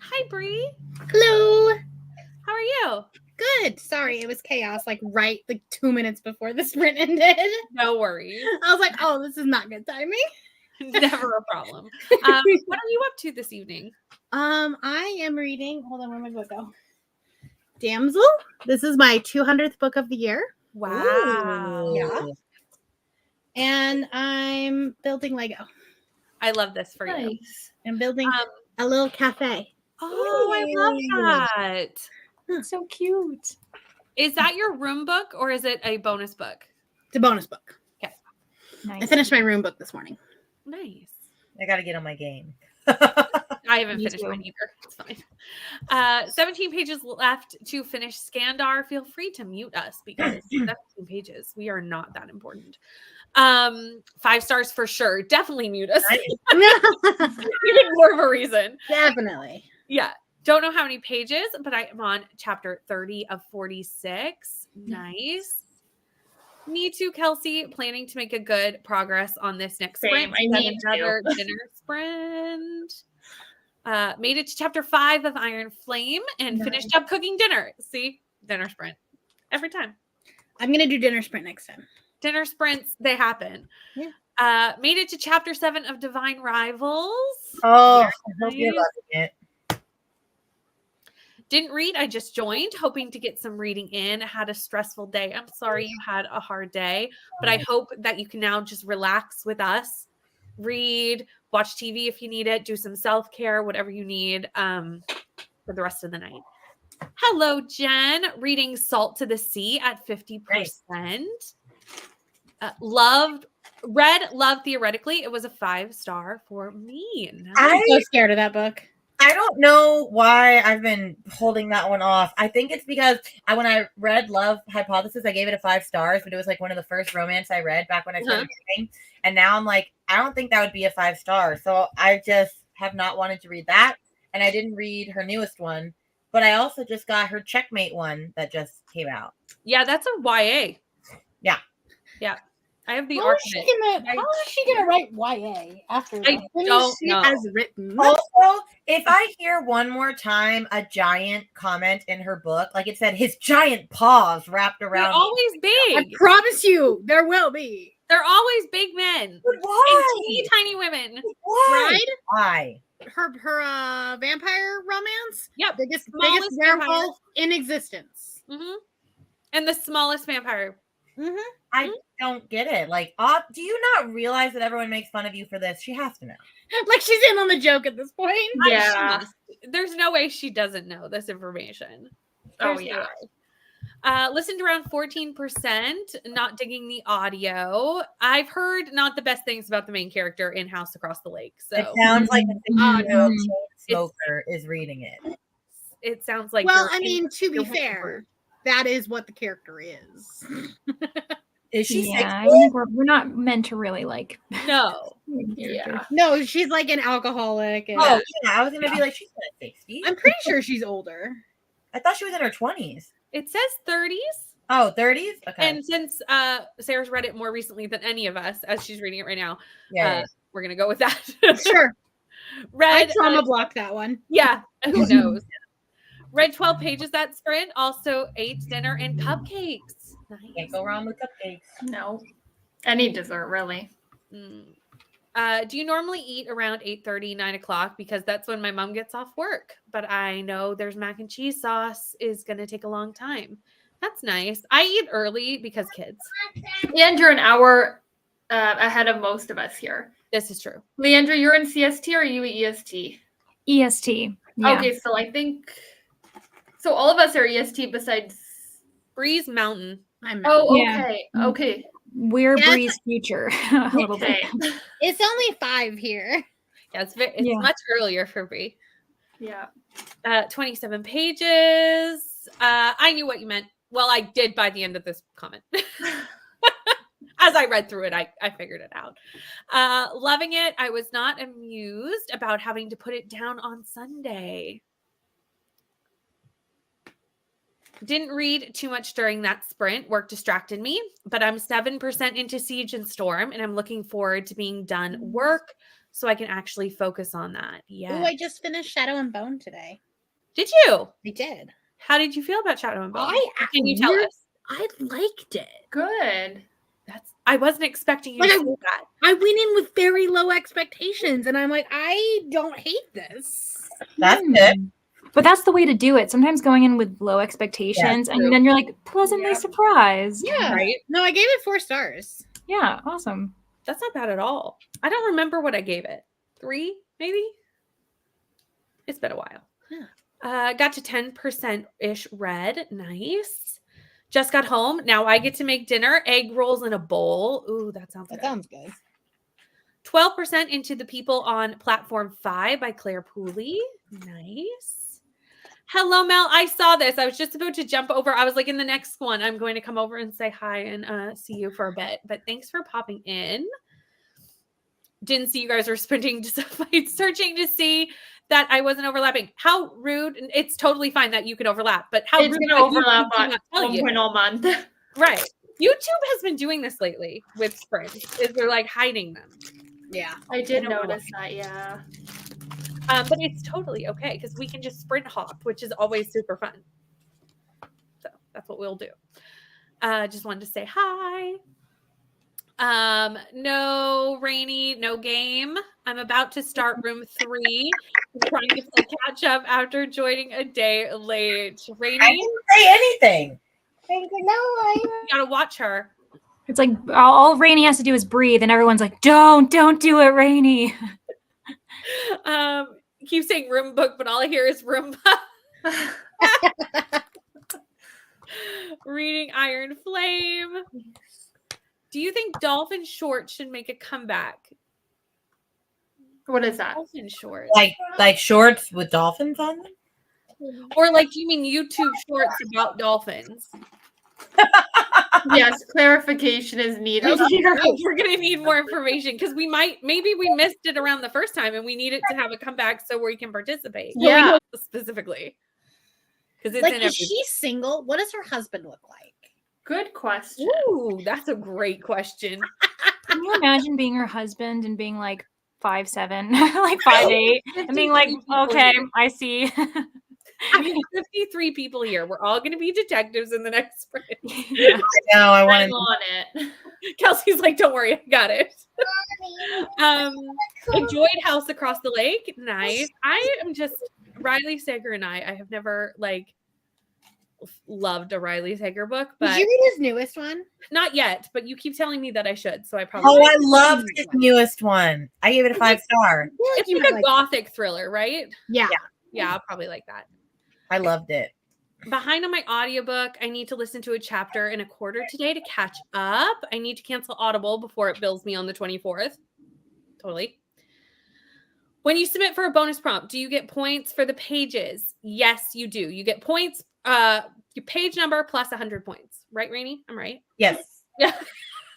Hi, Bree. Hello. How are you? Good. Sorry, it was chaos. Like 2 minutes before the sprint ended. No worries. I was like, oh, this is not good timing. Never a problem. What are you up to this evening? I am reading. Hold on, where my book go? Damsel. This is my 200th book of the year. Wow. Yeah. And I'm building Lego. I love this for you. Nice. I'm building a little cafe. Oh, I love that. So cute. Is that your room book or is it a bonus book? It's a bonus book. Nice. I finished my room book this morning. Nice. I got to get on my game. I haven't Me finished too. mine either. It's fine. 17 pages left to finish Skandar. Feel free to mute us because 17 pages. We are not that important. 5 stars for sure. Definitely mute us. Even more of a reason. Definitely. Yeah. Don't know how many pages, but I am on chapter 30 of 46. Nice. Me too, Kelsey. Planning to make a good progress on this next sprint. Same. I need another dinner sprint. Made it to chapter 5 of Iron Flame and finished up cooking dinner. See? Dinner sprint. Every time. I'm going to do dinner sprint next time. Dinner sprints, they happen. Yeah. Made it to chapter 7 of Divine Rivals. Oh, I hope you're Nice. loving it. Didn't read. I just joined, hoping to get some reading in. I had a stressful day. I'm sorry you had a hard day, but I hope that you can now just relax with us, read, watch TV if you need it, do some self-care, whatever you need for the rest of the night. Hello, Jen. Reading Salt to the Sea at 50%. Loved theoretically. It was a 5-star for me. I'm so scared of that book. I don't know why I've been holding that one off. I think it's because when I read Love Hypothesis, I gave it a 5 stars, but it was like one of the first romance I read back when I started reading. And now I'm like, I don't think that would be a 5 star. So I just have not wanted to read that. And I didn't read her newest one, but I also just got her Checkmate one that just came out. Yeah, that's a YA. Yeah. Yeah. I have the How arc is of she it. gonna write YA after I that? don't She know. has written. Also, if I hear one more time a giant comment in her book, like it said, his giant paws wrapped They're around. always I big. promise you, there will be. They're always big men But and why? teeny tiny women. Why? Right? Why? Her vampire romance. Yep. Biggest Smallest vampire. werewolf in existence. Mm-hmm. And the smallest vampire. Mm-hmm. I don't get it. Like, do you not realize that everyone makes fun of you for this? She has to know. Like she's in on the joke at this point. Yeah. There's no way she doesn't know this information. Oh, There's no yeah. way. Listened around 14%, not digging the audio. I've heard not the best things about the main character in House Across the Lake. So It sounds like a Oh, no. chain smoker is reading it. it sounds like Well, you're I mean, to be you're fair, that is what the character is. Is she Yeah, I 60? think we're not meant to really like. no. Yeah. No, she's like an alcoholic. And Oh, yeah. I was going to be like, she's not 60. I'm pretty sure she's older. I thought she was in her 20s. It says 30s. Oh, 30s? Okay. And since Sarah's read it more recently than any of us, as she's reading it right now, yeah. we're gonna go with that. Sure. I Read trauma block that one. yeah, who knows? Read 12 pages that sprint. Also ate dinner and cupcakes. Nice. Can't go wrong with cupcakes. No. Any dessert, really. Do you normally eat around 8:30, 9 o'clock? Because that's when my mom gets off work. But I know there's mac and cheese sauce is going to take a long time. That's nice. I eat early because kids. And you're an hour ahead of most of us here. This is true. Leandra, you're in CST or are you EST? EST. Yeah. Okay, so I think so. All of us are EST besides. Breeze Mountain. I'm Oh, Yeah. okay, okay, We're Yes. Bree's future a little bit. okay. It's only 5 here. Yeah, it's Yeah. much earlier for Bree. Yeah. 27 pages. I knew what you meant. Well, I did by the end of this comment. As I read through it, I figured it out. Loving it. I was not amused about having to put it down on Sunday. Didn't read too much during that sprint. Work distracted me, but I'm 7% into Siege and Storm, and I'm looking forward to being done work so I can actually focus on that. Yeah. Oh, I just finished Shadow and Bone today. Did you? I did. How did you feel about Shadow and Bone? I Can you tell us? I liked it. Good. I wasn't expecting you to say that. I went in with very low expectations, and I'm like, I don't hate this. That's good. But that's the way to do it. Sometimes going in with low expectations, and then you're like pleasantly surprised. Yeah. Right? No, I gave it 4 stars. Yeah, awesome. That's not bad at all. I don't remember what I gave it. 3, maybe? It's been a while. Yeah. Got to 10%-ish read. Nice. Just got home. Now I get to make dinner. Egg rolls in a bowl. Ooh, that sounds good. That sounds good. 12% into The People on Platform 5 by Claire Pooley. Nice. Hello, Mel. I saw this. I was just about to jump over. I was like, in the next one, I'm going to come over and say hi and see you for a bit. But thanks for popping in. Didn't see you guys were sprinting to fight, searching to see that I wasn't overlapping. How rude. It's totally fine that you can overlap, but how It's rude going to that overlap YouTube on cannot tell you. 1 month. Right. YouTube has been doing this lately with sprints. Is they're like hiding them. Yeah. I did I don't know notice that, yeah. But it's totally okay because we can just sprint hop, which is always super fun. So that's what we'll do. Just wanted to say hi. No Rainy, no game. I'm about to start room 3. I'm trying to play catch up after joining a day late. Rainy, I didn't say anything. you gotta watch her. It's like all Rainy has to do is breathe, and everyone's like, don't do it, Rainy. Keep saying room book, but all I hear is room. Reading Iron Flame. Do you think Dolphin Shorts should make a comeback? What is that? Dolphin Shorts. Like shorts with dolphins on them? Or like, do you mean YouTube shorts about dolphins? Yes, clarification is needed here. We're going to need more information because maybe we missed it around the first time and we need it to have a comeback so we can participate. Yeah. Specifically. Because it's Like, in is she single? What does her husband look like? Good question. Ooh, that's a great question. Can you imagine being her husband and being like 5'7", like 5'8", and being like, okay, I see. We have 53 people here. We're all going to be detectives in the next sprint. Yeah. I know. I want I'm to. on it. Kelsey's like, don't worry, I got it. Enjoyed House Across the Lake. Nice. I am just Riley Sager and I have never like loved a Riley Sager book, but Did you read his newest one? not yet. But you keep telling me that I should, so I probably. Oh, I loved his newest one. I gave it a 5-star. It's like a gothic thriller, right? Yeah. Yeah, I'll probably like that. I loved it. Behind on my audiobook, I need to listen to a chapter and a quarter today to catch up. I need to cancel Audible before it bills me on the 24th. Totally. When you submit for a bonus prompt, do you get points for the pages? Yes, you do. You get points, your page number plus 100 points. Right, Rainy? I'm right. Yes. Yeah.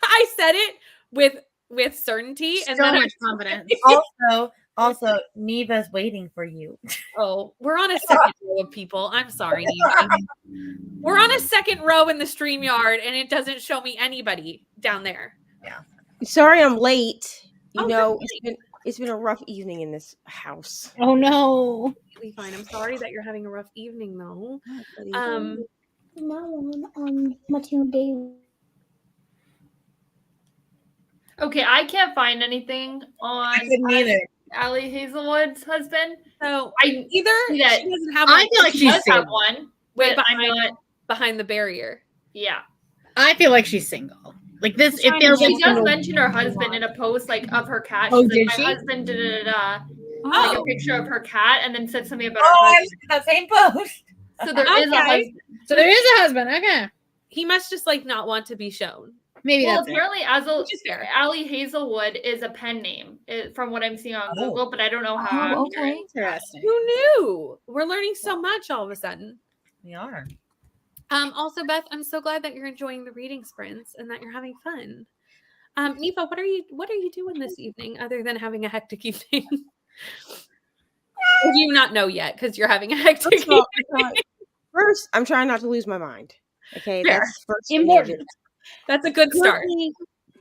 I said it with certainty. And So then much confidence. Also, Neva's waiting for you. Oh, we're on a second row of people. I'm sorry, Neva. We're on a second row in the StreamYard, and it doesn't show me anybody down there. Yeah. Sorry I'm late. You Oh, know, that's it's been a rough evening in this house. Oh no. completely fine. I'm sorry that you're having a rough evening, though. Okay, I can't find anything on I couldn't either. Allie Hazelwood's husband. So I either see that. she doesn't have I one, feel like She she's does have single. one. Wait, But I'm not. behind the barrier. Yeah. I feel like she's single. Like this, it feels She like does mention her husband in a post like of her cat. Oh, She's did like, she? my husband like Oh, a picture of her cat and then said something about Oh, her I husband. was in that same post. So there is a Okay. husband. So there is a husband. Okay. he must just like not want to be shown. Maybe Well, that's it. apparently Which is fair. Allie Hazelwood is a pen name from what I'm seeing on Oh. Google, but I don't know how. Oh, okay. Interesting. Who knew? We're learning so much all of a sudden. We are. Also, Beth, I'm so glad that you're enjoying the reading sprints and that you're having fun. Neva, what are you doing this evening other than having a hectic evening? Or do you not know yet because you're having a hectic First, of all, evening? first, I'm trying not to lose my mind. Okay, Fair. that's first Important. That's a good start.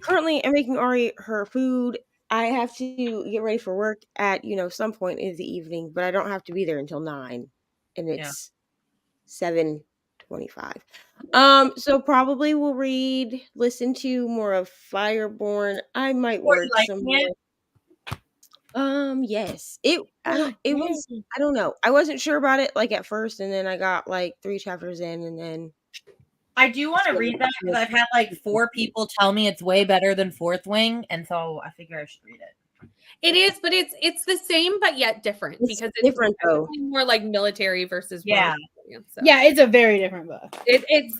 Currently, I'm making Ari her food. I have to get ready for work at some point in the evening, but I don't have to be there until 9, and it's 7:25. So probably we'll listen to more of Fireborn. I might Or you work some liking it? more. Yes. I don't know. I wasn't sure about it like at first, and then I got like 3 chapters in, and then I do want to read that because I've had like 4 people tell me it's way better than Fourth Wing, and so I figure I should read it. It is, but it's the same but yet different it's because it's different though. definitely more like military versus Yeah. Roman, so. Yeah, it's a very different book. It's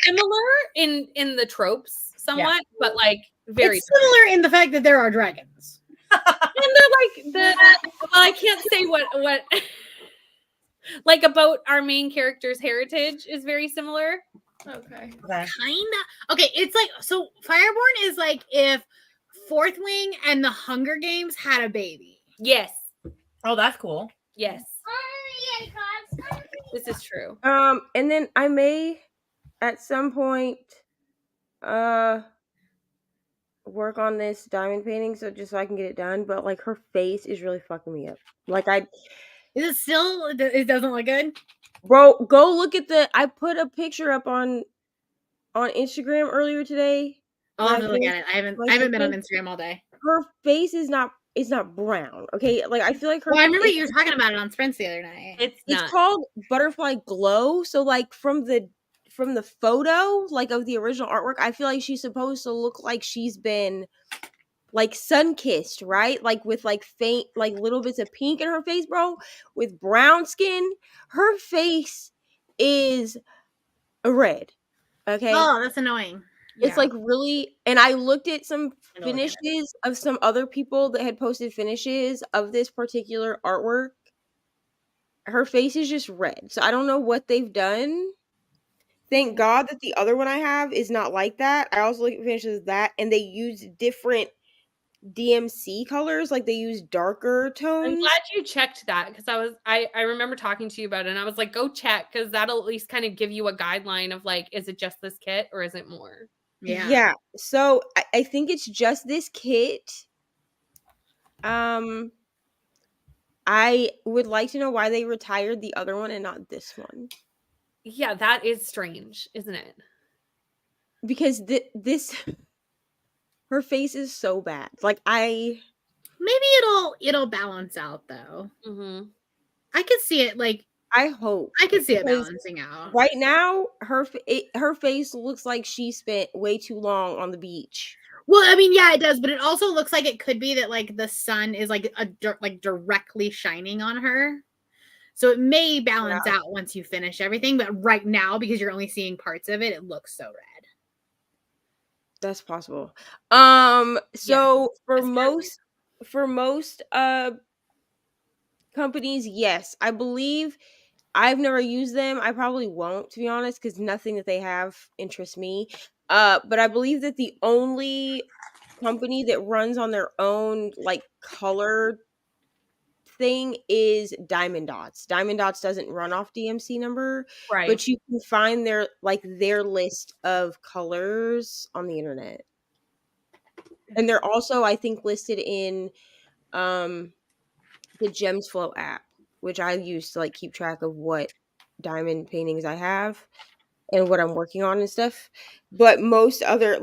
similar in the tropes somewhat, but like very It's similar in the fact that there are dragons. and they're like I can't say what like about our main character's heritage is very similar. Okay. Kinda. Okay, it's like, so Fireborn is like if Fourth Wing and the Hunger Games had a baby. Yes. Oh, that's cool. Yes. This is true. And then I may at some point work on this diamond painting so I can get it done, but like her face is really fucking me up. Like Is it still, it doesn't look good? Bro, go look at I put a picture up on Instagram earlier today. I'll have to look at it. I haven't been on Instagram all day. Her face is not brown. Okay, like I feel like her. Well, I remember you were talking about it on Sprints the other night. It's called Butterfly Glow. So like from the photo, like of the original artwork, I feel like she's supposed to look like she's been like sun-kissed, right? Like with like faint, like little bits of pink in her face, bro. With brown skin, her face is red. Okay. Oh, that's annoying. It's like really, and I looked at some finishes of some other people that had posted finishes of this particular artwork. Her face is just red. So I don't know what they've done. Thank God that the other one I have is not like that. I also look at finishes of that, and they use different DMC colors, like they use darker tones. I'm glad you checked that because I remember talking to you about it and I was like, go check because that'll at least kind of give you a guideline of like, is it just this kit or is it more? Yeah. So I think it's just this kit. I would like to know why they retired the other one and not this one. Yeah, that is strange, isn't it? Because this her face is so bad. Like maybe it'll balance out though. Mm-hmm. I could see it. Like I hope I could see it balancing out. Right now, her face looks like she spent way too long on the beach. Well, I mean, yeah, it does, but it also looks like it could be that like the sun is like directly shining on her. So it may balance out once you finish everything, but right now, because you're only seeing parts of it, it looks so red. That's possible. So for most companies, yes, I believe. I've never used them. I probably won't, to be honest, because nothing that they have interests me. But I believe that the only company that runs on their own like color thing is Diamond Dots. Diamond Dots doesn't run off DMC number, right? But you can find their list of colors on the internet, and they're also, I think, listed in the Gems Flow app, which I use to like keep track of what diamond paintings I have and what I'm working on and stuff. But most other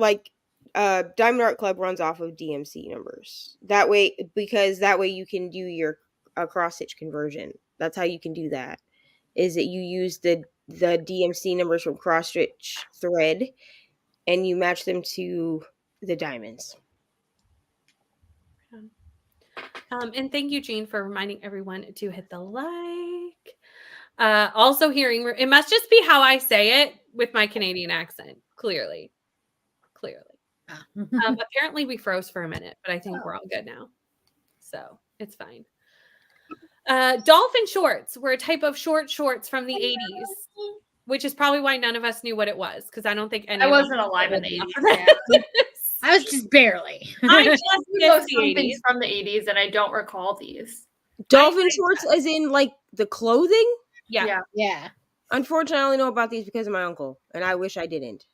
Diamond Art Club runs off of DMC numbers. Because that way you can do your cross stitch conversion. That's how you can do that. Is that you use the DMC numbers from cross stitch thread and you match them to the diamonds. And thank you, Jean, for reminding everyone to hit the like. Also hearing, it must just be how I say it with my Canadian accent. Clearly. Apparently we froze for a minute, but I think we're all good now. So it's fine. Dolphin shorts were a type of shorts from the 80s, which is probably why none of us knew what it was, because I don't think I wasn't alive in the 80s. I was just barely. I just know something from the 80s, and I don't recall these. Dolphin shorts, as in like the clothing? Yeah. Unfortunately, I only know about these because of my uncle, and I wish I didn't.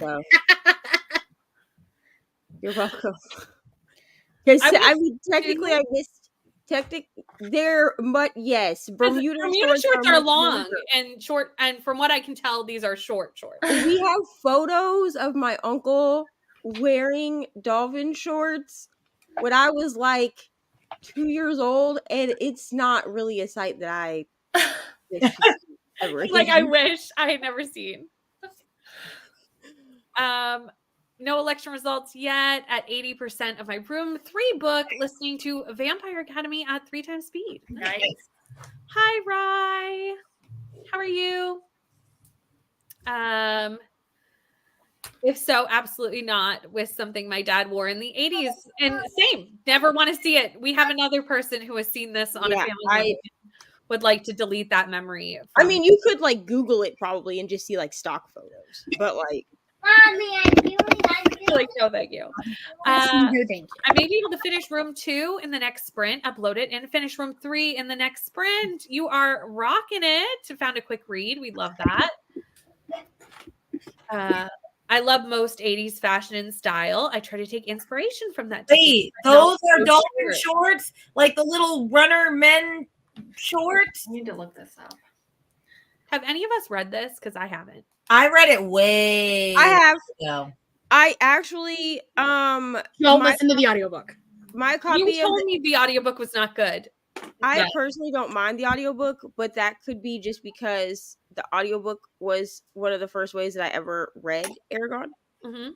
So, you're welcome. Because I mean, technically, I missed they're but yes, Bermuda Bermuda shorts are are much long longer. and short, and from what I can tell, these are short shorts. We have photos of my uncle wearing dolphin shorts when I was like 2 years old, and it's not really a sight that I wish to see ever Like, I again. wish I had never seen. No election results yet. At 80% of my room 3 book, listening to Vampire Academy at 3 times speed. Nice. Hi, Rye. How are you? If so, absolutely not, with something my dad wore in the 80s. And same, never want to see it. We have another person who has seen this on a family level, would like to delete that memory. I mean, you could like Google it probably and just see like stock photos, but like, Mommy, I feel like, no, thank you. No, thank you. I may be able to finish room 2 in the next sprint, upload it, and finish room 3 in the next sprint. You are rocking it. Found a quick read. We love that. I love most 80s fashion and style. I try to take inspiration from that. Wait, those are dolphin shorts? Like the little runner men shorts? I need to look this up. Have any of us read this? Because I haven't. I read it way I have. ago. I actually Don't my listen to the audiobook. copy You told me the audiobook was not good. I personally don't mind the audiobook, but that could be just because the audiobook was one of the first ways that I ever read Aragon. Mm-hmm.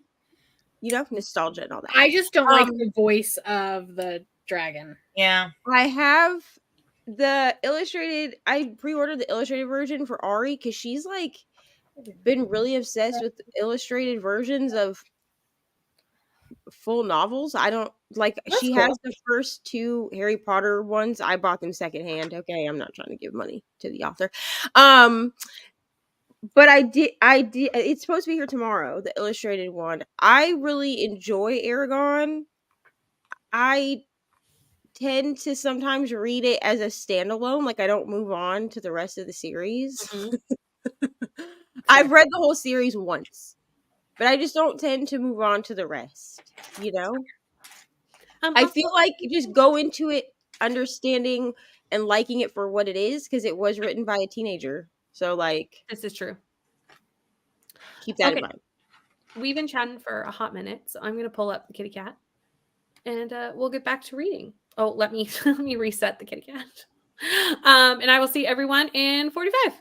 You know, nostalgia and all that. I just don't like the voice of the dragon. Yeah. I have the illustrated. I pre-ordered the illustrated version for Ari because she's like been really obsessed with illustrated versions of full novels. I don't like. She has the first 2 Harry Potter ones. I bought them secondhand. Okay, I'm not trying to give money to the author. But I did. It's supposed to be here tomorrow. The illustrated one. I really enjoy Aragon. I tend to sometimes read it as a standalone. Like I don't move on to the rest of the series. Mm-hmm. I've read the whole series once, but I just don't tend to move on to the rest. You know, I feel like you just go into it understanding and liking it for what it is because it was written by a teenager. So like, this is true. Keep that in mind. We've been chatting for a hot minute, so I'm going to pull up the kitty cat, and we'll get back to reading. Oh, let me reset the kitty cat. And I will see everyone in 45.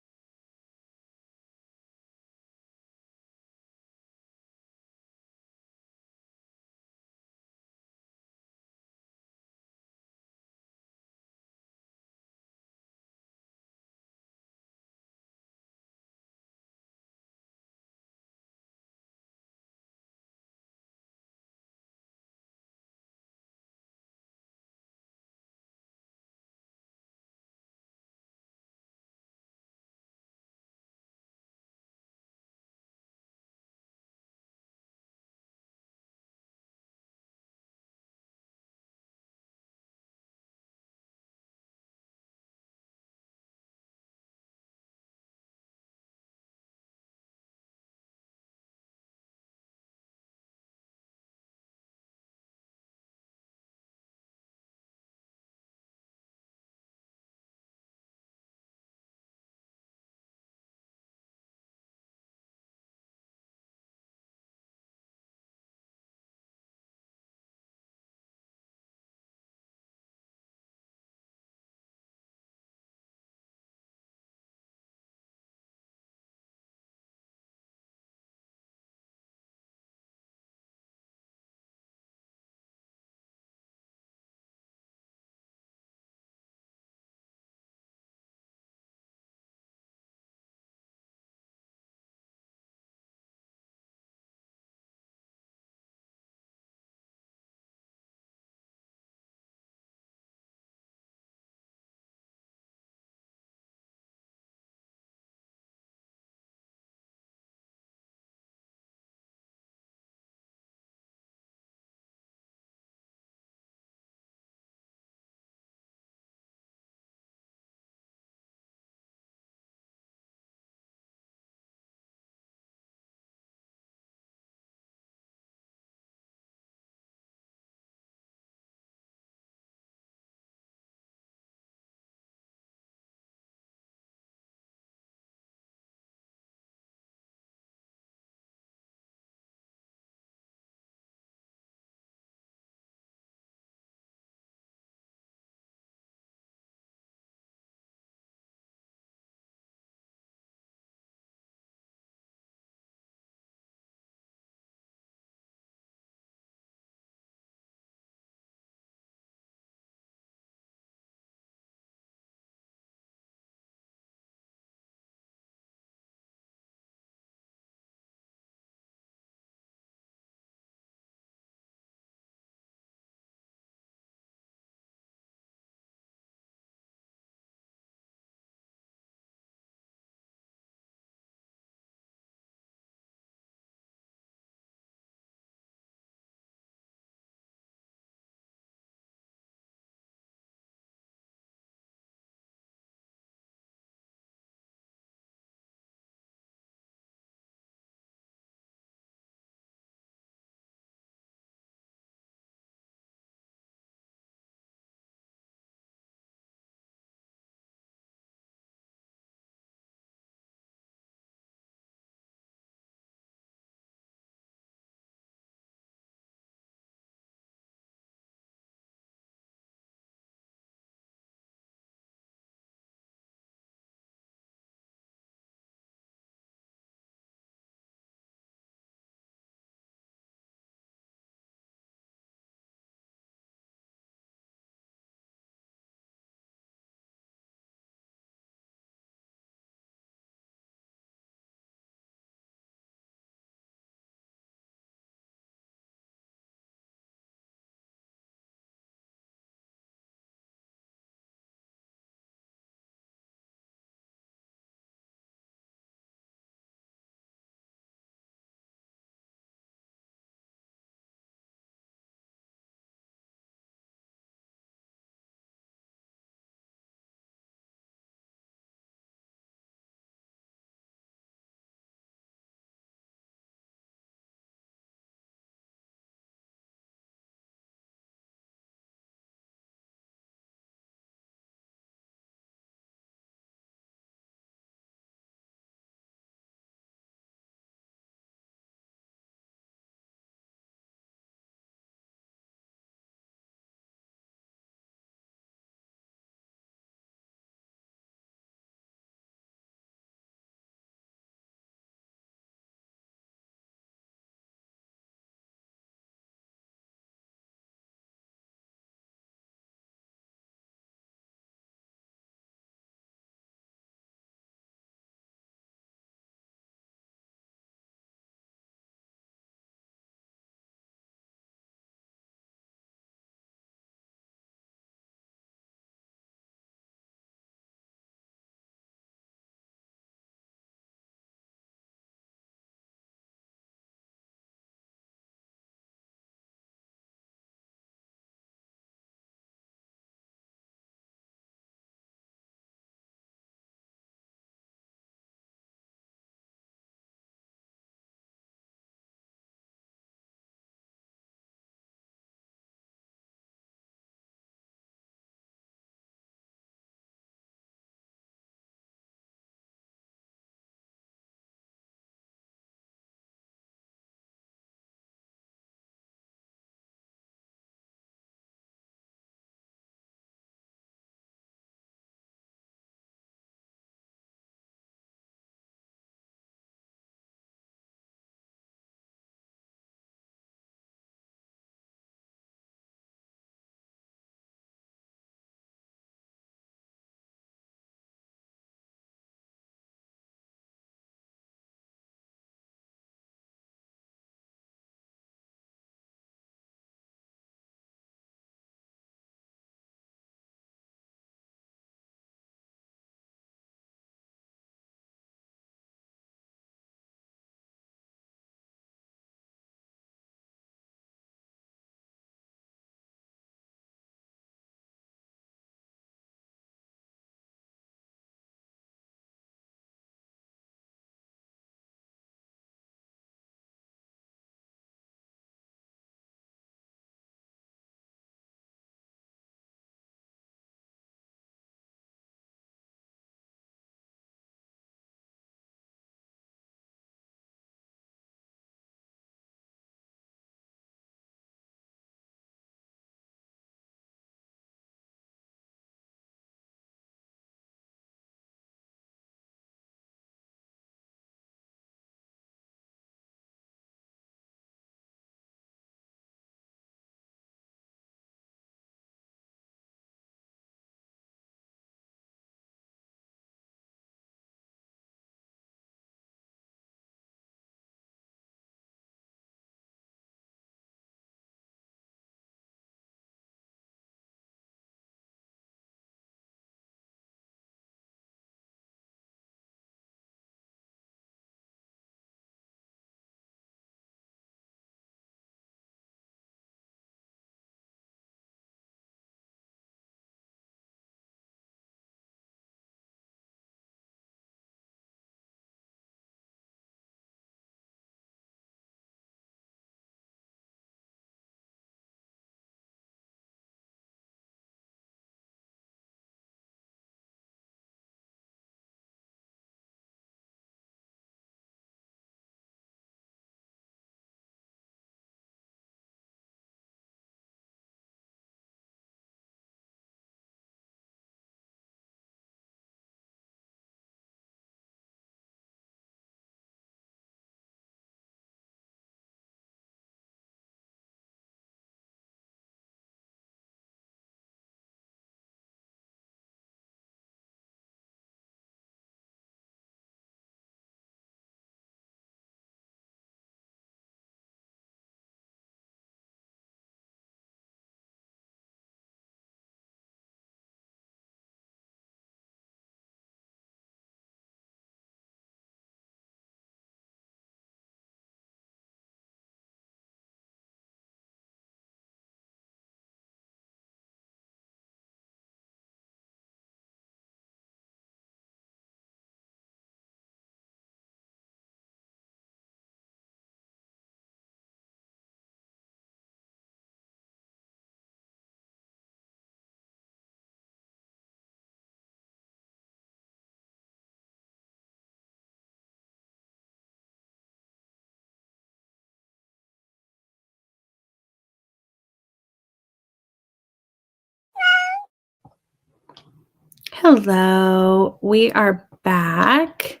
Hello, we are back.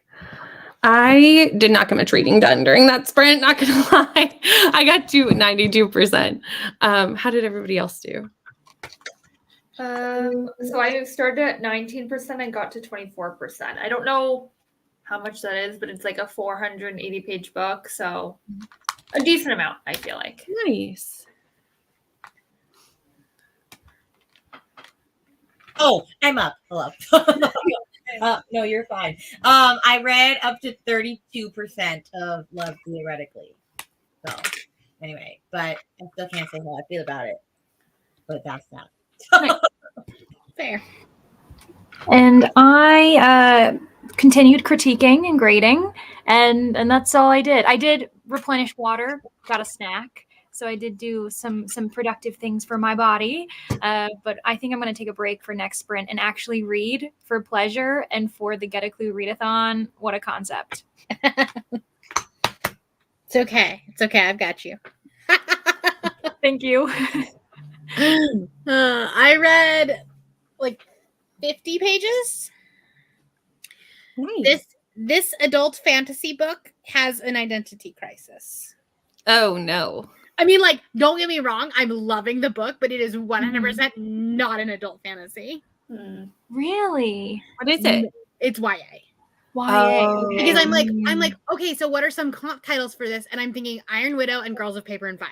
I did not get much reading done during that sprint, not gonna lie. I got to 92%. How did everybody else do? So I started at 19% and got to 24%. I don't know how much that is, but it's like a 480 page book, so a decent amount, I feel like. Nice. Oh, I'm up. Hello. No, you're fine. I read up to 32% of Love Theoretically. So anyway, but I still can't say how I feel about it. But that's that. Fair. And I continued critiquing and grading, and that's all I did. I did replenish water, got a snack. So I did do some productive things for my body, but I think I'm going to take a break for next sprint and actually read for pleasure and for the Get a Clue Readathon. What a concept! It's okay. It's okay. I've got you. Thank you. I read like 50 pages. Nice. This adult fantasy book has an identity crisis. Oh no. I mean, like, don't get me wrong. I'm loving the book, but it is 100% not an adult fantasy. Really? What is it? It's YA. YA. Because I'm like, okay, so what are some comp titles for this? And I'm thinking Iron Widow and Girls of Paper and Fire.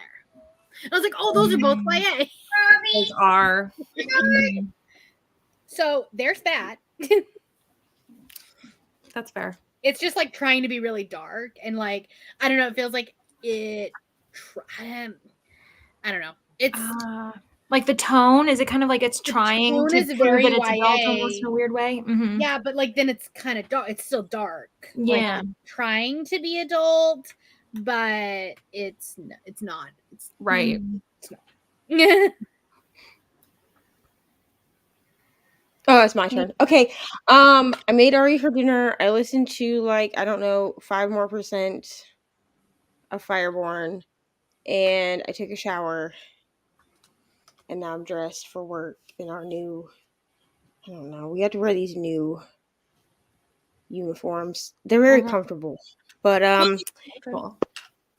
And I was like, oh, those are both YA. Those are. So there's that. That's fair. It's just like trying to be really dark and like, I don't know, it feels like it I don't know. It's like the tone. Is it kind of like it's trying tone to is prove very that it's adult YA. almost in a weird way? Mm-hmm. yeah, but like then it's kind of dark. It's still dark. Yeah. Like, trying to be adult, but it's not. It's Right. It's not. Oh, it's my turn. Okay. I made Ari for dinner. I listened to like, I don't know, 5% more of Fireborn. And I took a shower. And now I'm dressed for work in our new, I don't know, we have to wear these new uniforms. They're very comfortable. But Cool.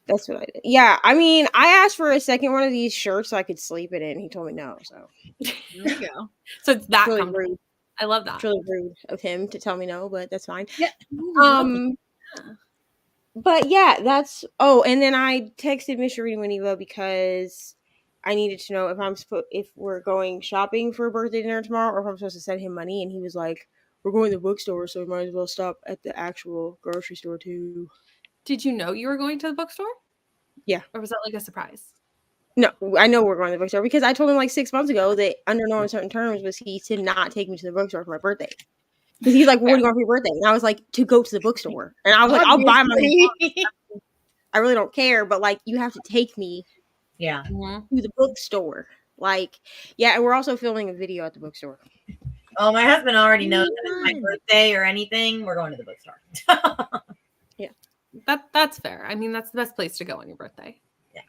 that's what I did. Yeah, I mean, I asked for a second one of these shirts so I could sleep in it, and he told me no. So There you go. So it's that really comfortable. rude. I love that. It's really rude of him to tell me no, but that's fine. Yeah. But yeah, that's. Oh, and then I texted Mr. Reading with Neva because I needed to know if we're going shopping for a birthday dinner tomorrow, or if I'm supposed to send him money. And he was like, "We're going to the bookstore, so we might as well stop at the actual grocery store too." Did you know you were going to the bookstore? Yeah. Or was that like a surprise? No, I know we're going to the bookstore because I told him like 6 months ago that under no uncertain terms was he to not take me to the bookstore for my birthday. Because he's like, well, what do you want for your birthday? And I was like, to go to the bookstore. And I was like, I'll buy my Obviously. I really don't care, but like you have to take me Yeah. to the bookstore. Like, yeah, and we're also filming a video at the bookstore. Oh, my husband already knows that it's my birthday or anything. We're going to the bookstore. Yeah. That's fair. I mean, that's the best place to go on your birthday. Yeah.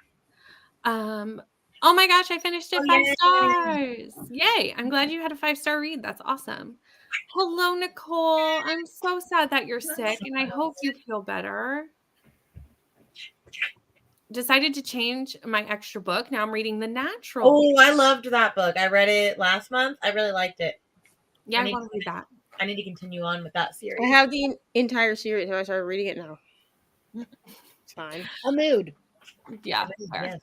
Oh my gosh, I finished it 5 yay. stars. Yay. I'm glad you had a 5-star read. That's awesome. Hello, Nicole. I'm so sad that you're sick, and I hope you feel better. Decided to change my extra book. Now I'm reading The Natural. Oh, I loved that book. I read it last month. I really liked it. Yeah, I I want to read that. I need to continue on with that series. I have the entire series, so I started reading it now. It's fine. A mood. Yeah, fair. Yes.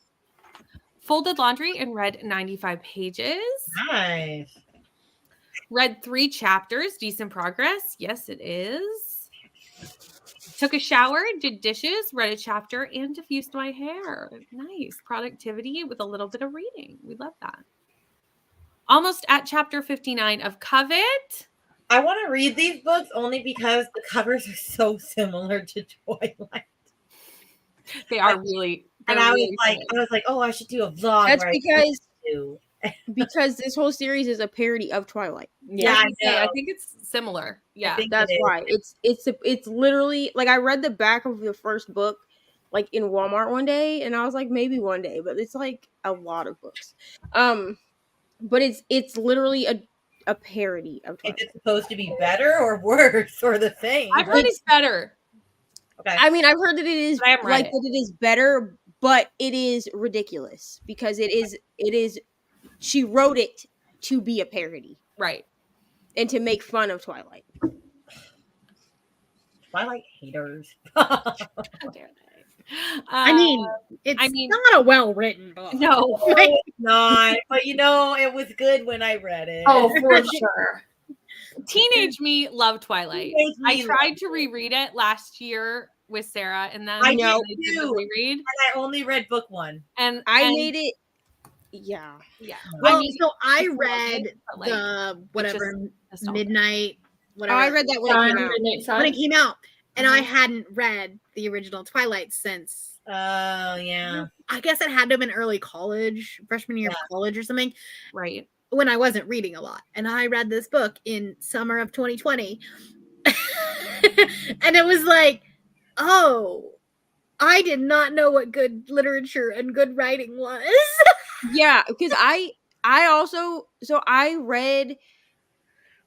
Folded laundry and read 95 pages. Nice. Read 3 chapters. Decent progress. Yes, it is. Took a shower, did dishes, read a chapter, and diffused my hair. Nice. Productivity with a little bit of reading. We love that. Almost at chapter 59 of Covet. I want to read these books only because the covers are so similar to Twilight. They are really. And I was like, oh, I should do a vlog. That's right because this whole series is a parody of Twilight. Yeah, I know. think it's similar. Yeah. That's why it's literally like I read the back of the first book like in Walmart one day, and I was like maybe one day, but it's like a lot of books. But it's literally a parody of Is Twilight. it supposed to be better or worse or the same? I've heard it's better. Okay. I mean, I've heard that it is But I haven't read like it. that it is better, but it is ridiculous because it is she wrote it to be a parody Right. and to make fun of Twilight. Twilight haters. How dare they? I mean, it's not a well-written book. no. It's not, but it was good when I read it. Oh, for sure. Teenage me loved Twilight. Teenage I me tried loved to reread it last year with Sarah, and then I know. did did the too. reread. And I only read book 1. And I and- made it. Yeah. Yeah. Well, I mean, so I it's read lovely, but, like, the whatever just don't- midnight Oh, whatever I read that when it came out. Midnight Sun. when it came out, and I hadn't read the original Twilight since Oh, yeah. I guess it had to have been early college, freshman year of college or something, right. when I wasn't reading a lot. And I read this book in summer of 2020. And it was like, oh, I did not know what good literature and good writing was. Yeah, because I also I read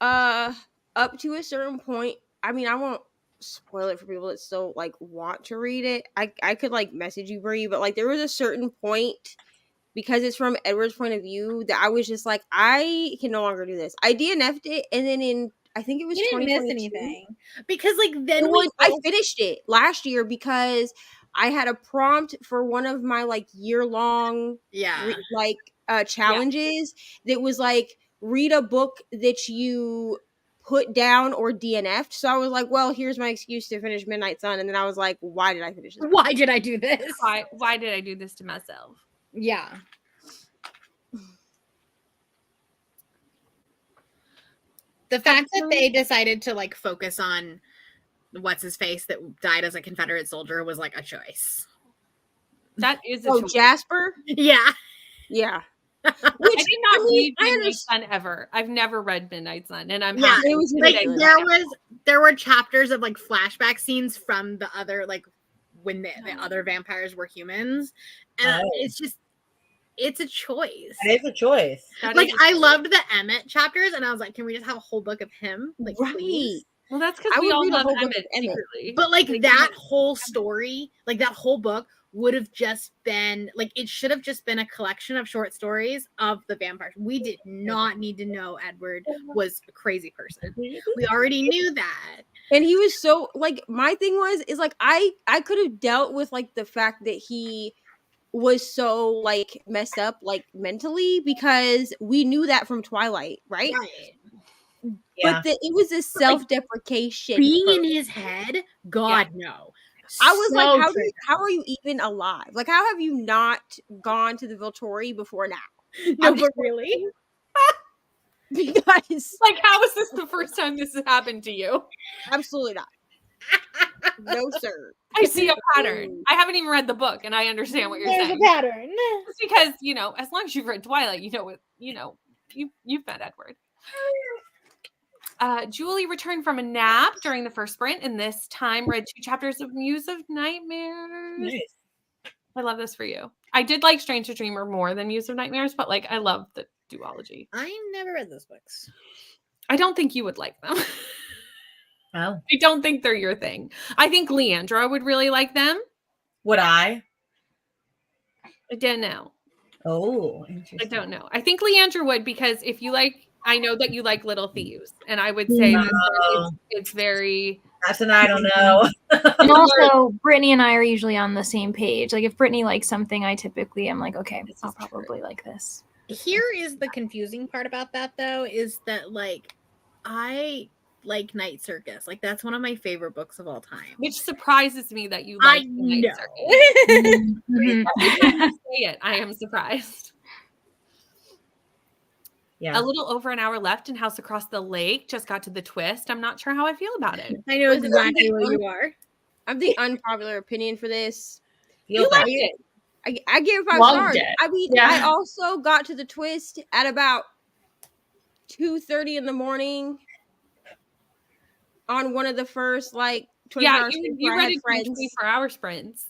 up to a certain point. I mean, I won't spoil it for people that still like want to read it. I could like message you, Brie, but like there was a certain point, because it's from Edward's point of view, that I was just like, I can no longer do this. I DNF'd it, and then I think it was You didn't miss 2022. anything. Because like then I finished it last year because I had a prompt for one of my like year-long challenges that was like, read a book that you put down or DNF'd. So I was like, well, here's my excuse to finish Midnight Sun. And then I was like, why did I finish this? Why did I do this? Why did I do this to myself? Yeah. The fact that they decided to like focus on what's his face that died as a Confederate soldier was like a choice. That is a Oh, choice. Jasper? Yeah. Yeah. I did not read Midnight Sun ever. I've never read Midnight Sun, and I'm happy. It was Like ridiculous. there were chapters of like flashback scenes from the other like when the other vampires were humans, and it's a choice. It is a choice. Like I loved the Emmett chapters, and I was like, can we just have a whole book of him? Like, please? Well, that's because I we would all read a love whole book Emmett of Emmett. secretly. But like Like, that whole story, like that whole book would have just been like, it should have just been a collection of short stories of the vampires. We did not need to know Edward was a crazy person. We already knew that. And he was so like, my thing is like I could have dealt with like the fact that he was so like messed up like mentally, because we knew that from Twilight, right? Yeah. But it was a self-deprecation. Being in his head, God no. I was So like, true. how are you even alive? Like, how have you not gone to the Volturi before now? No, but really? Because like, how is this the first time this has happened to you? absolutely not. No, sir. I see a pattern. I haven't even read the book, and I understand what you're There's saying. a pattern. It's because as long as you've read Twilight, you've met Edward. Julie returned from a nap during the first sprint, and this time read 2 chapters of Muse of Nightmares. Nice. I love this for you. I did like Strange to Dreamer more than Muse of Nightmares, but like I love the duology. I never read those books. I don't think you would like them. Oh. I don't think they're your thing. I think Leandra would really like them. Would I? I don't know. Oh, interesting. I don't know. I think Leandra would, because if you like, I know that you like Little Thieves, and I would say that it's very. That's an I don't know. And also, Brittany and I are usually on the same page. Like, if Brittany likes something, I typically am like, okay, I'll probably like this. Here is the confusing part about that, though, is that like I like Night Circus. Like that's one of my favorite books of all time. Which surprises me that you like I Night know. Circus. Mhm. Every time you say it, I am surprised. Yeah. A little over an hour left in House Across the Lake. Just got to the twist. I'm not sure how I feel about it. I know exactly where you are. I'm the unpopular opinion for this. Feel liked that. it. I give it 5 Loved stars. it. I mean, Yeah. I also got to the twist at about 2:30 in the morning on one of the first like 24 Yeah, hour sprints you where I read had it in friends. 24-hour sprints.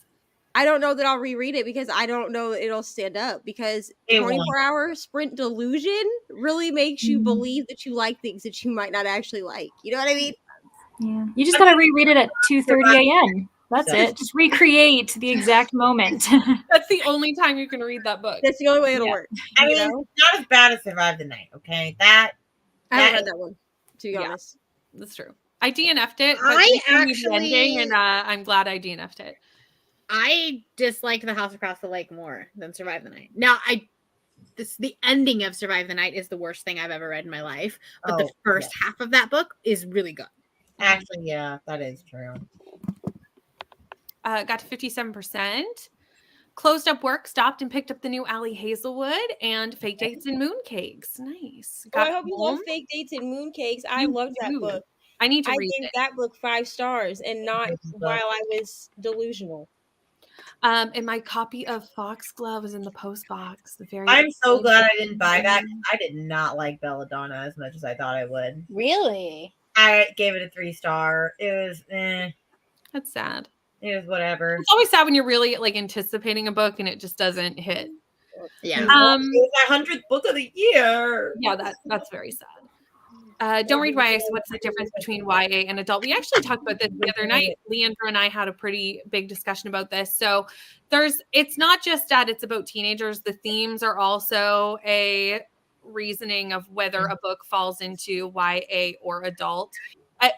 I don't know that I'll reread it because I don't know it'll stand up because It won't. 24-hour sprint delusion really makes you believe that you like things that you might not actually like. You know what I mean? Yeah. You just gotta reread it at 2:30 a.m. That's it. Just recreate the exact moment. That's the only time you can read that book. That's the only way it'll work. I you mean, know? it's not as bad as Survive the Night, okay? I haven't read that one, to be Yeah. honest. That's true. I DNF'd it. But I you told me the actually- ending, and I'm glad I DNF'd it. I disliked The House Across the Lake more than Survive the Night. Now, the ending of Survive the Night is the worst thing I've ever read in my life, but the first half of that book is really good. Actually, yeah, that is true. Got to 57%. Closed up work, stopped and picked up the new Allie Hazelwood and Fake Dates and Mooncakes. Nice. Oh, I hope you love Fake Dates and Mooncakes. I You loved that do. book. I need to I read gave it. that book 5 stars and not while I was delusional. And my copy of Foxglove is in the post box. I'm so glad I didn't buy that. I did not like Belladonna as much as I thought I would. Really? I gave it a 3-star. It was That's sad. it was whatever. It's always sad when you're really like anticipating a book and it just doesn't hit. Yeah. It was my 100th book of the year. Yeah, that's very sad. Don't read YA. So what's the difference between YA and adult? We actually talked about this the other night. Leandra and I had a pretty big discussion about this. So it's not just that it's about teenagers. The themes are also a reasoning of whether a book falls into YA or adult.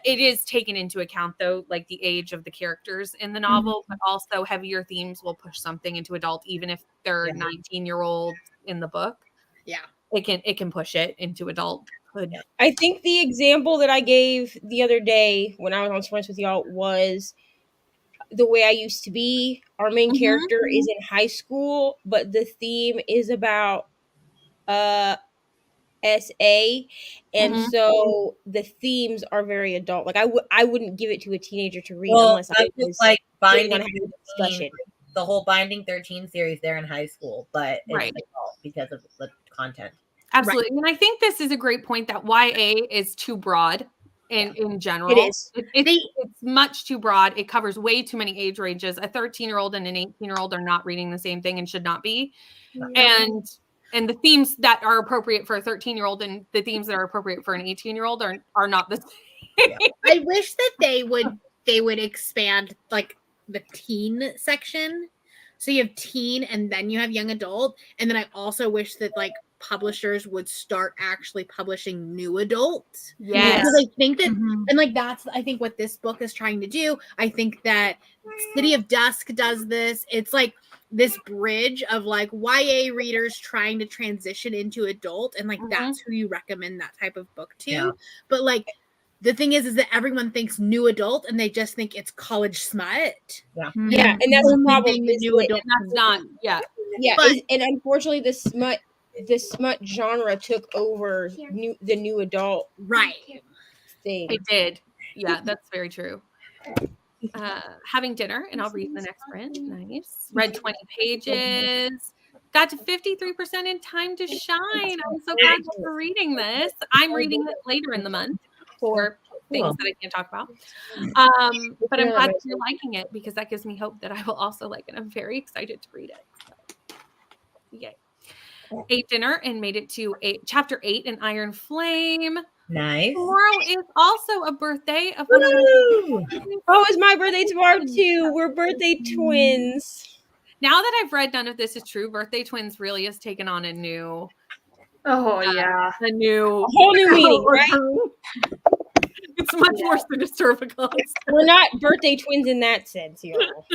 It is taken into account though, like the age of the characters in the novel, but also heavier themes will push something into adult, even if they're 19-year-old in the book. Yeah. It can push it into adult. I think the example that I gave the other day when I was on Sprints with y'all was The Way I Used to Be. Our main character is in high school, but the theme is about SA, and so the themes are very adult. Like I wouldn't give it to a teenager to read unless I was like Binding on having a discussion. The whole Binding 13 series, they're in high school, but it's Right. adult because of the content. Absolutely. And I think this is a great point that YA is too broad in general. It is. It's much too broad. It covers way too many age ranges. A 13-year-old and an 18-year-old are not reading the same thing and should not be. And the themes that are appropriate for a 13-year-old and the themes that are appropriate for an 18-year-old are not the same. I wish that they would expand like the teen section. So you have teen and then you have young adult. And then I also wish that like publishers would start actually publishing new adult. Yes. Because I think that and like that's I think what this book is trying to do. I think that City of Dusk does this. It's like this bridge of like YA readers trying to transition into adult, and like that's who you recommend that type of book to. Yeah. But like the thing is that everyone thinks new adult and they just think it's college smut. Yeah. Yeah, and that's the problem. The new adult. That's not, yeah. Yeah, But- and unfortunately, the smut genre took over the new adult Right. thing. It did. Yeah, that's very true. Having dinner, and I'll read the next print. Nice. Read 20 pages. Got to 53% in Time to Shine. I'm so glad that you're reading this. I'm reading it later in the month for things that I can't talk about. But I'm glad that you're liking it because that gives me hope that I will also like it. I'm very excited to read it. So, yay. Ate dinner and made it to chapter 8 in Iron Flame. Nice. Tomorrow is also a birthday of one of Woo! Oh, it's my birthday tomorrow too. We're birthday twins. Now that I've read None of This Is True, Birthday Twins really has taken on a new Oh yeah. a Whole new meaning, right? It's much more sinister of a concept. We're not birthday twins in that sense, y'all.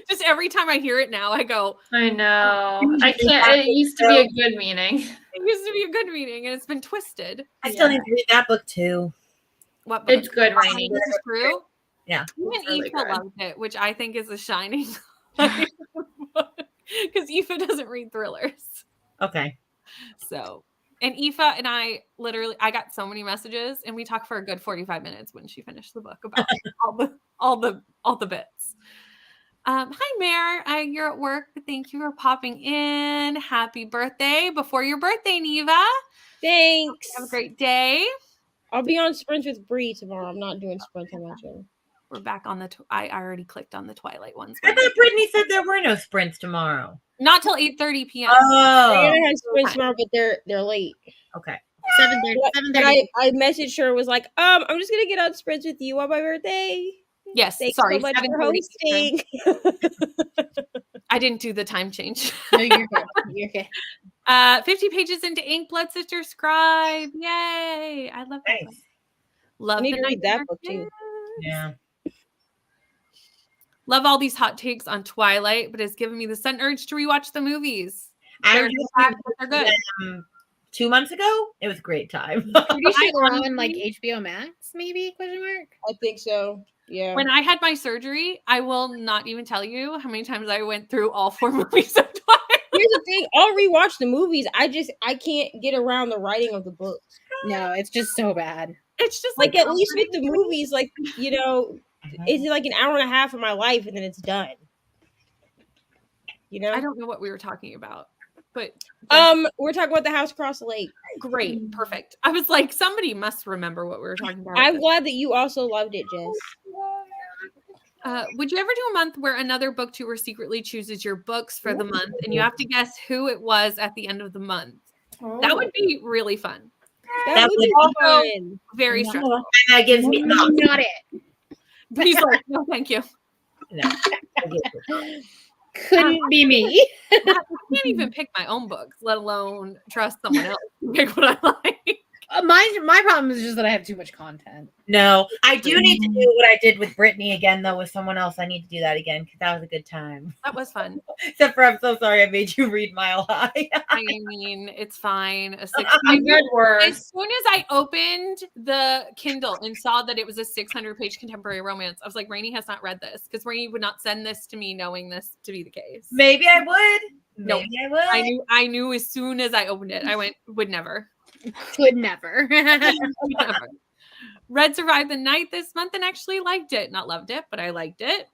Just every time I hear it now, I go, I know. I can't. It used to be a good meaning. it used to be a good meaning and it's been twisted. I still need to read that book too. What book? It's good, None of Rainy. This Is True? Yeah. Even really Aoife good. loved it, which I think is a shining because Aoife doesn't read thrillers. Okay. So, and Aoife and I I got so many messages, and we talked for a good 45 minutes when she finished the book about all the bits. Hi, Mare. You're at work, but thank you for popping in. Happy birthday before your birthday, Neva. Thanks. Have a great day. I'll be on Sprints with Bree tomorrow. I'm not doing Sprints, I imagine. We're back on the. I already clicked on the Twilight ones. I thought Brittany said there were no sprints tomorrow. Not till 8:30 p.m. Oh, Diana has sprints tomorrow, but they're late. okay. 7:30. But I messaged her, was like, I'm just gonna get on sprints with you on my birthday. Yes, Thanks sorry. so much for 7:30 hosting. I didn't do the time change. No, you're good. You're good. 50 pages into Ink, Blood Sister Scribe. Yay! I love that. Nice. Love I need the to read that Nightmare book too. Kids. Yeah. Love all these hot takes on Twilight, but it's given me the sudden urge to rewatch the movies. I They're just the fact that they're good. 2 months ago. It was a great time. Pretty sure they're on honestly- like HBO Max, maybe? Question mark. I think so. Yeah. When I had my surgery, I will not even tell you how many times I went through all 4 movies of Twilight. Here's the thing, I'll rewatch the movies. I can't get around the writing of the books. No, it's just so bad. It's just Like at least with the movies, like, you know, it's like an hour and a half of my life and then it's done. You know? I don't know what we were talking about, but We're talking about the house across the lake. great, perfect. I was like, somebody must remember what we were talking about. I'm glad that you also loved it, Jess. Would you ever do a month where another booktuber secretly chooses your books for the month and you have to guess who it was at the end of the month? That would be really fun. That would be Also fun. very stressful. And that gives me No, not it. But he's like, no, thank you. no. Couldn't be me. I can't even pick my own books, let alone trust someone else to pick what I like. My problem is just that I have too much content. No, I do need to do what I did with Brittany again, though, with someone else. I need to do that again because that was a good time. That was fun. Except for I'm so sorry I made you read Mile High. I mean, it's fine. A six. Good word. As soon as I opened the Kindle and saw that it was a 600-page contemporary romance, I was like, Rainey has not read this because Rainey would not send this to me knowing this to be the case. Maybe I would. No. Maybe I would. I knew as soon as I opened it. I went, would never. Could never. Never. Red survived the night this month and actually liked it. Not loved it, but I liked it.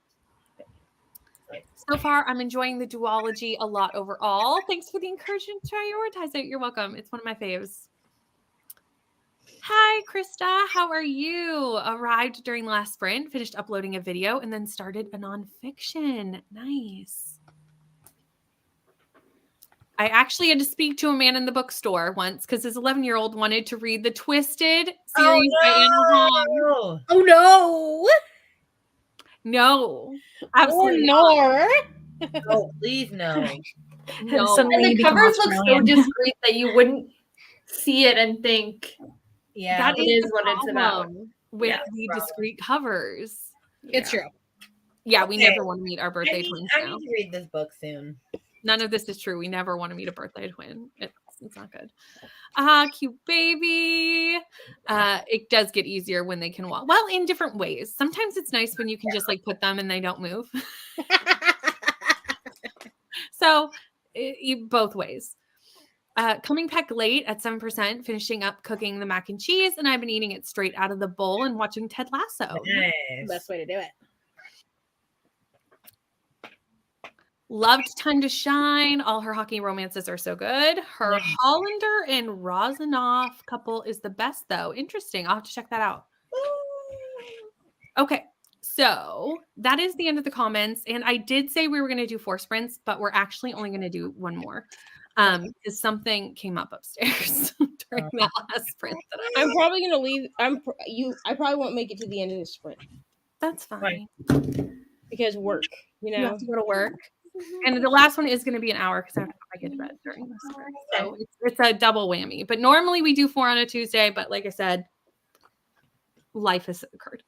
So far, I'm enjoying the duology a lot overall. Thanks for the encouragement to prioritize it. You're welcome. It's one of my faves. Hi, Krista. How are you? Arrived during the last sprint, finished uploading a video, and then started a nonfiction. Nice. I actually had to speak to a man in the bookstore once because his 11-year-old wanted to read the Twisted series by Anna Hong. Oh no! No, absolutely Oh no! Oh, please no. no. Suddenly And you the become covers look so Australian. discreet that you wouldn't see it and think Yeah. That it is is the what it's about. problem with Yeah, the problem. discrete covers. It's true. Yeah, we Okay. never want to meet our I birthday need, twins I now. need to read this book soon. None of this is true. We never want to meet a birthday twin. It's not good. Cute baby. It does get easier when they can walk. Well, in different ways. Sometimes it's nice when you can just like put them and they don't move. So both ways. Coming back late at 7%, finishing up cooking the mac and cheese, and I've been eating it straight out of the bowl and watching Ted Lasso. Nice. Best way to do it. Loved Time to Shine. All her hockey romances are so good. Her Nice. Hollander and Rozanoff couple is the best, though. Interesting. I'll have to check that out. Okay. So that is the end of the comments. And I did say we were going to do 4 sprints, but we're actually only going to do 1 more. Because something came up upstairs during that last sprint. That I'm probably gonna leave. I probably won't make it to the end of the sprint That's fine. Right. because work. You You know. have to go to work. And the last one is going to be an hour because I get to bed during this sprint. So it's a double whammy. But normally we do 4 on a Tuesday. But like I said, life has occurred.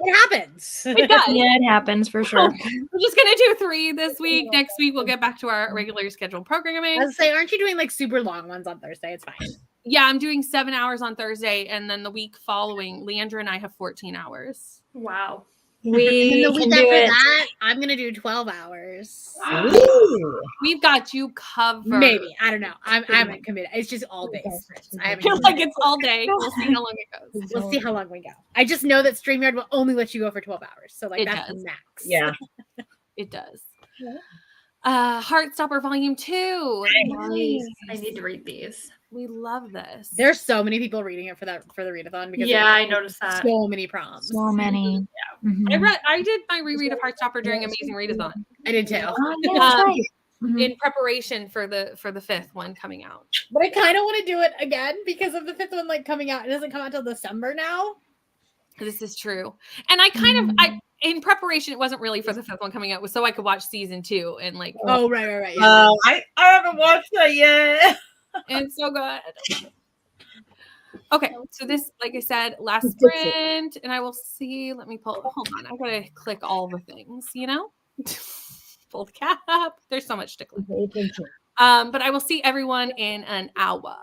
It happens. It does. Yeah, it happens for sure. We're just going to do 3 this week. Next week, we'll get back to our regular scheduled programming. I was say, aren't you doing like super long ones on Thursday? It's fine. Yeah, I'm doing 7 hours on Thursday. And then the week following, Leandra and I have 14 hours. Wow. We And the can week do after it. that, I'm gonna do 12 hours. Ooh. We've got you covered. Maybe. I don't know. I haven't committed. It's just all day. I I haven't feel like it's all day. We'll see how long it goes. We'll see how long we go. I just know that StreamYard will only let you go for 12 hours. So like It that's does. the max. Yeah. It does. Heartstopper Volume 2. I need to read these. We love this. There's so many people reading it for the readathon because Yeah, I noticed that. so many prompts. So many. I did my reread of Heartstopper during Amazing Readathon. I did too. Oh, yeah, that's Um, right. Mhm. in preparation for the fifth one coming out. But I kind of want to do it again because of the fifth one like coming out. It doesn't come out till December now. This is true. And I kind of in preparation, it wasn't really for the fifth one coming out, it was so I could watch season 2 and like Oh, right. Yeah. Oh, I haven't watched that yet. it's so good. Okay, so this, like I said, last sprint, and I will see. Let me hold on. I gotta click all the things, you know? Pull the cap. There's so much to click. But I will see everyone in an hour.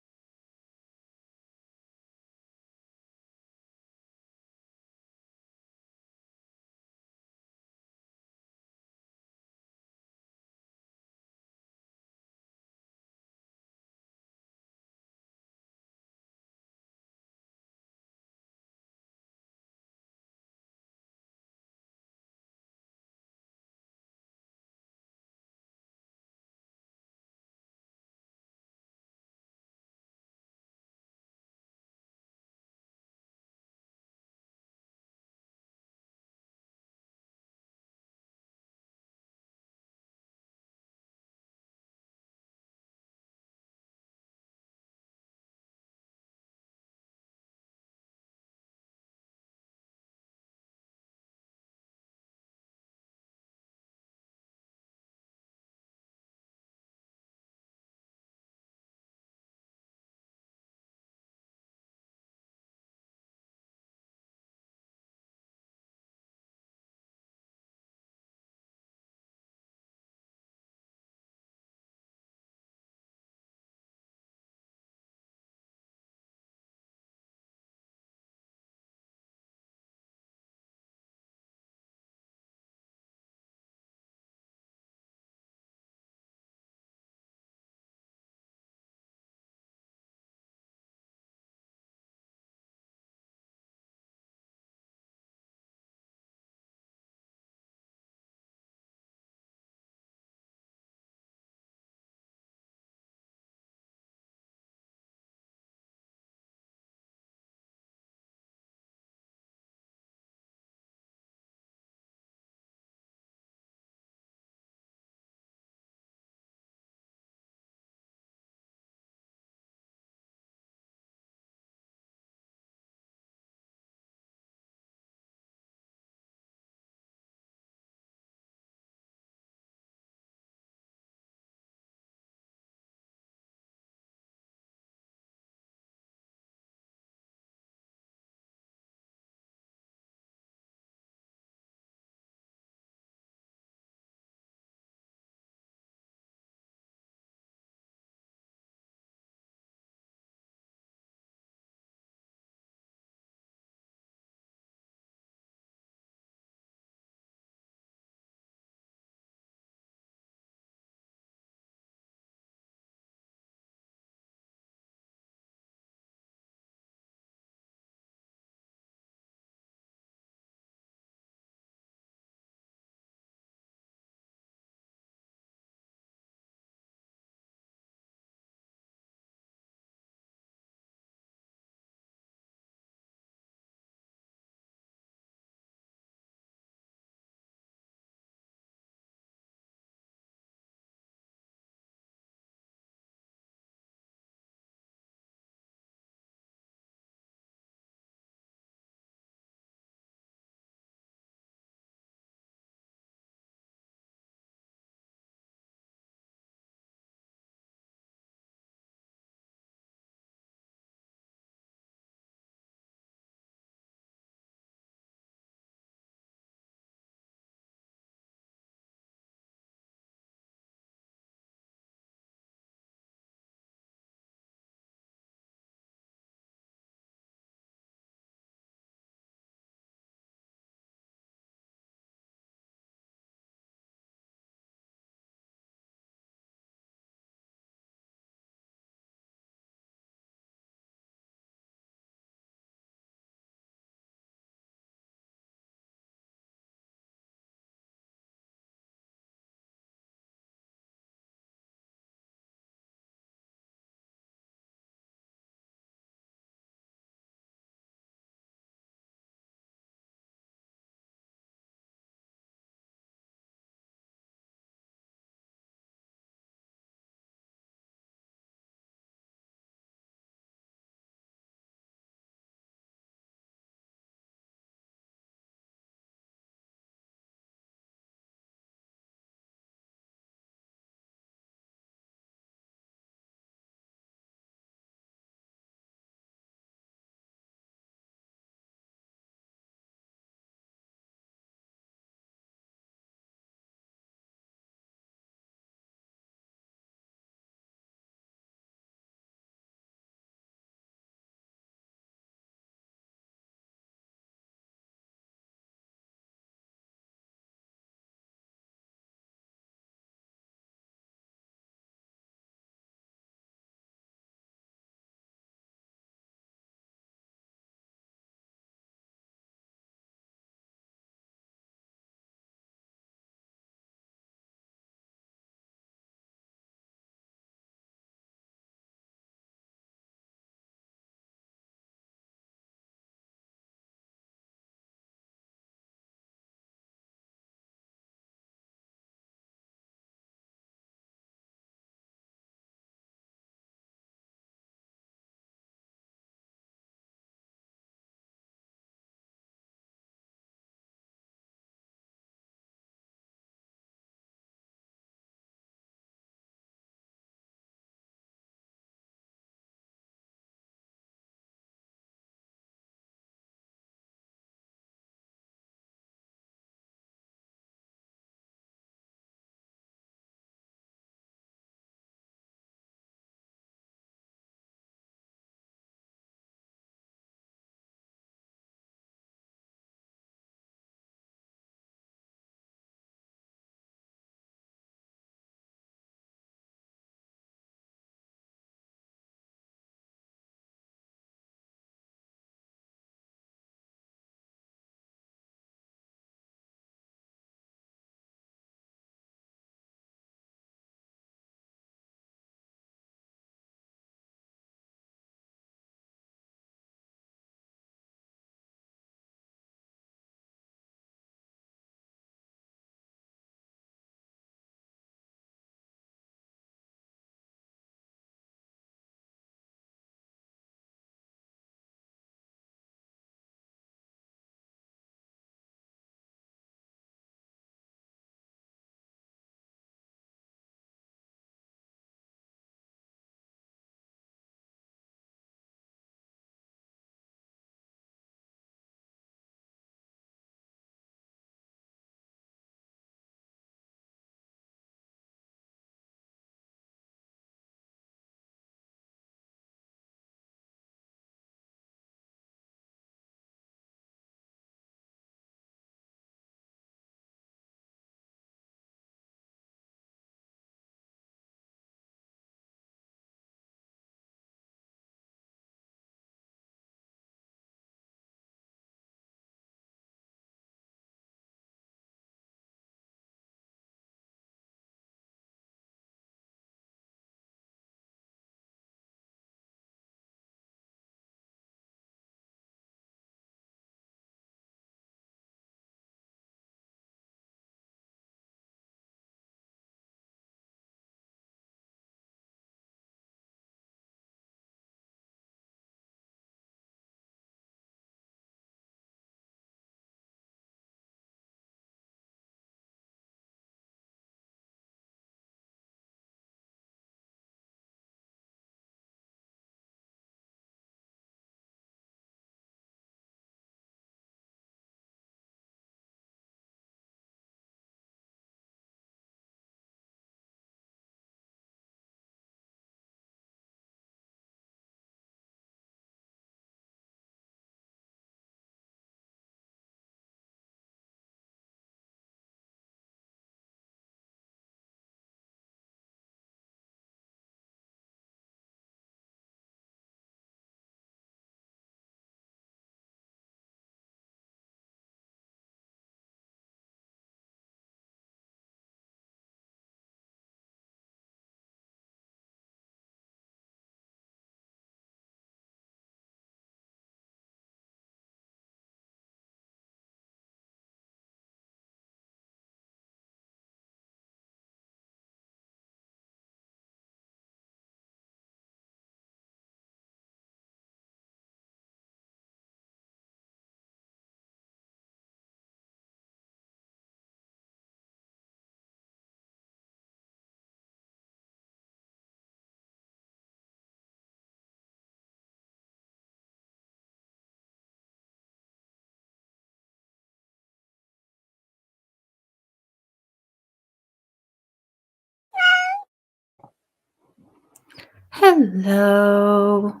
Hello.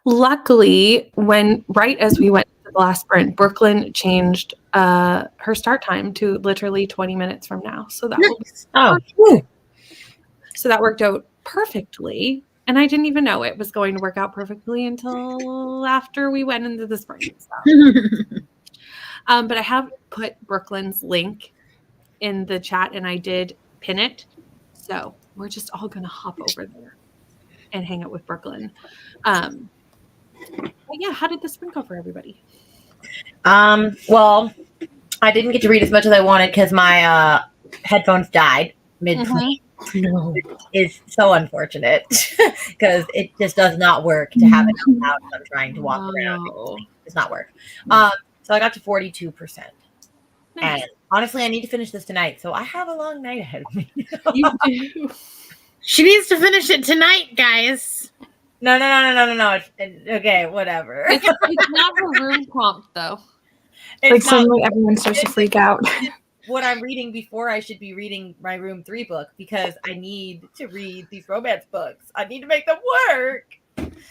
Luckily, right as we went to the last sprint, Brooklyn changed her start time to literally 20 minutes from now. So that worked out perfectly. And I didn't even know it was going to work out perfectly until after we went into the sprint. So. But I have put Brooklyn's link in the chat and I did pin it. So we're just all going to hop over there and hang out with Brooklyn. But yeah, how did the sprint go for everybody? Well, I didn't get to read as much as I wanted because my headphones died mid-play. No, it's so unfortunate because it just does not work to have it out. I'm trying to walk around. It does not work. So I got to 42%. Nice. And honestly, I need to finish this tonight. So I have a long night ahead of me. You do. She needs to finish it tonight, guys. No. Okay, whatever. It's not her room prompt, though. Like suddenly everyone starts to freak out. What I'm reading before I should be reading my room 3 book because I need to read these romance books. I need to make them work.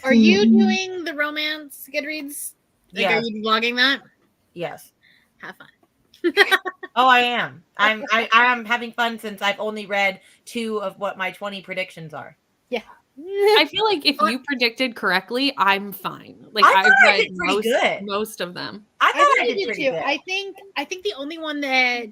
Are you doing the romance Goodreads? Like, Yes. Are you vlogging that? Yes. Have fun. Oh, I am. I'm having fun since I've only read 2 of what my 20 predictions are. Yeah. I feel like if you predicted correctly, I'm fine. Like I I've thought I read did pretty good. most of them. I thought I think did pretty too. good. I think the only one that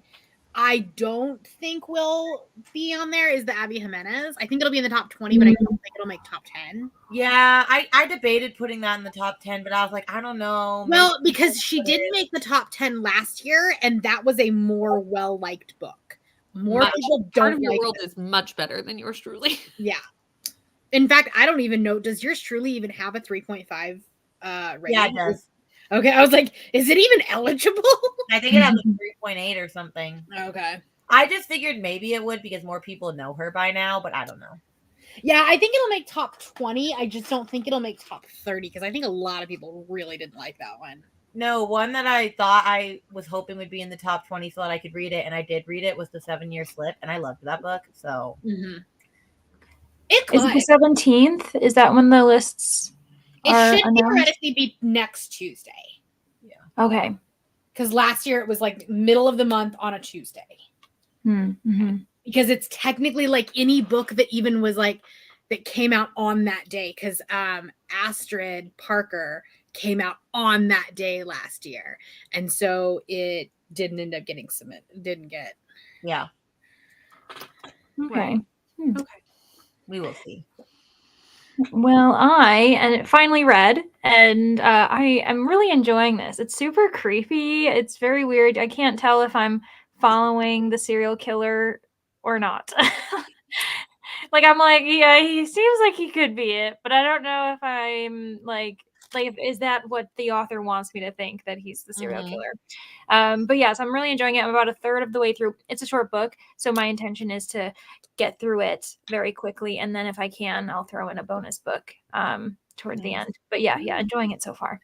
I don't think will be on there is the Abby Jimenez. I think it'll be in the top 20, but I don't think it'll make top 10. Yeah, I debated putting that in the top 10, but I was like, I don't know. Well, because she didn't make the top 10 last year, and that was a more well-liked book. More people don't Part of your like world it. is much better than yours truly. Yeah. In fact, I don't even know. Does yours truly even have a 3.5 rating? Yeah, it does. Okay, I was like, is it even eligible? I think it has a 3.8 or something. Okay. I just figured maybe it would because more people know her by now, but I don't know. Yeah, I think it'll make top 20. I just don't think it'll make top 30 because I think a lot of people really didn't like that one. No, one that I thought I was hoping would be in the top 20 so that I could read it, and I did read it, was The 7-Year Slip, and I loved that book. So it could. Is it the 17th? Is that when the lists are It should announced? theoretically be next Tuesday. Okay. Because last year it was like middle of the month on a Tuesday. Mm-hmm. Because it's technically like any book that even was like that came out on that day. Because Astrid Parker came out on that day last year, and so it didn't end up getting submitted. Didn't get. Yeah. Okay. Okay. We will see. Well, I finally read, and I am really enjoying this. It's super creepy. It's very weird. I can't tell if I'm following the serial killer or not. Like I'm like, yeah, he seems like he could be it, but I don't know if I'm like is that what the author wants me to think, that he's the serial killer? But yes, I'm really enjoying it. I'm about a third of the way through. It's a short book, so my intention is to get through it very quickly, and then if I can, I'll throw in a bonus book toward the end. But yeah, enjoying it so far.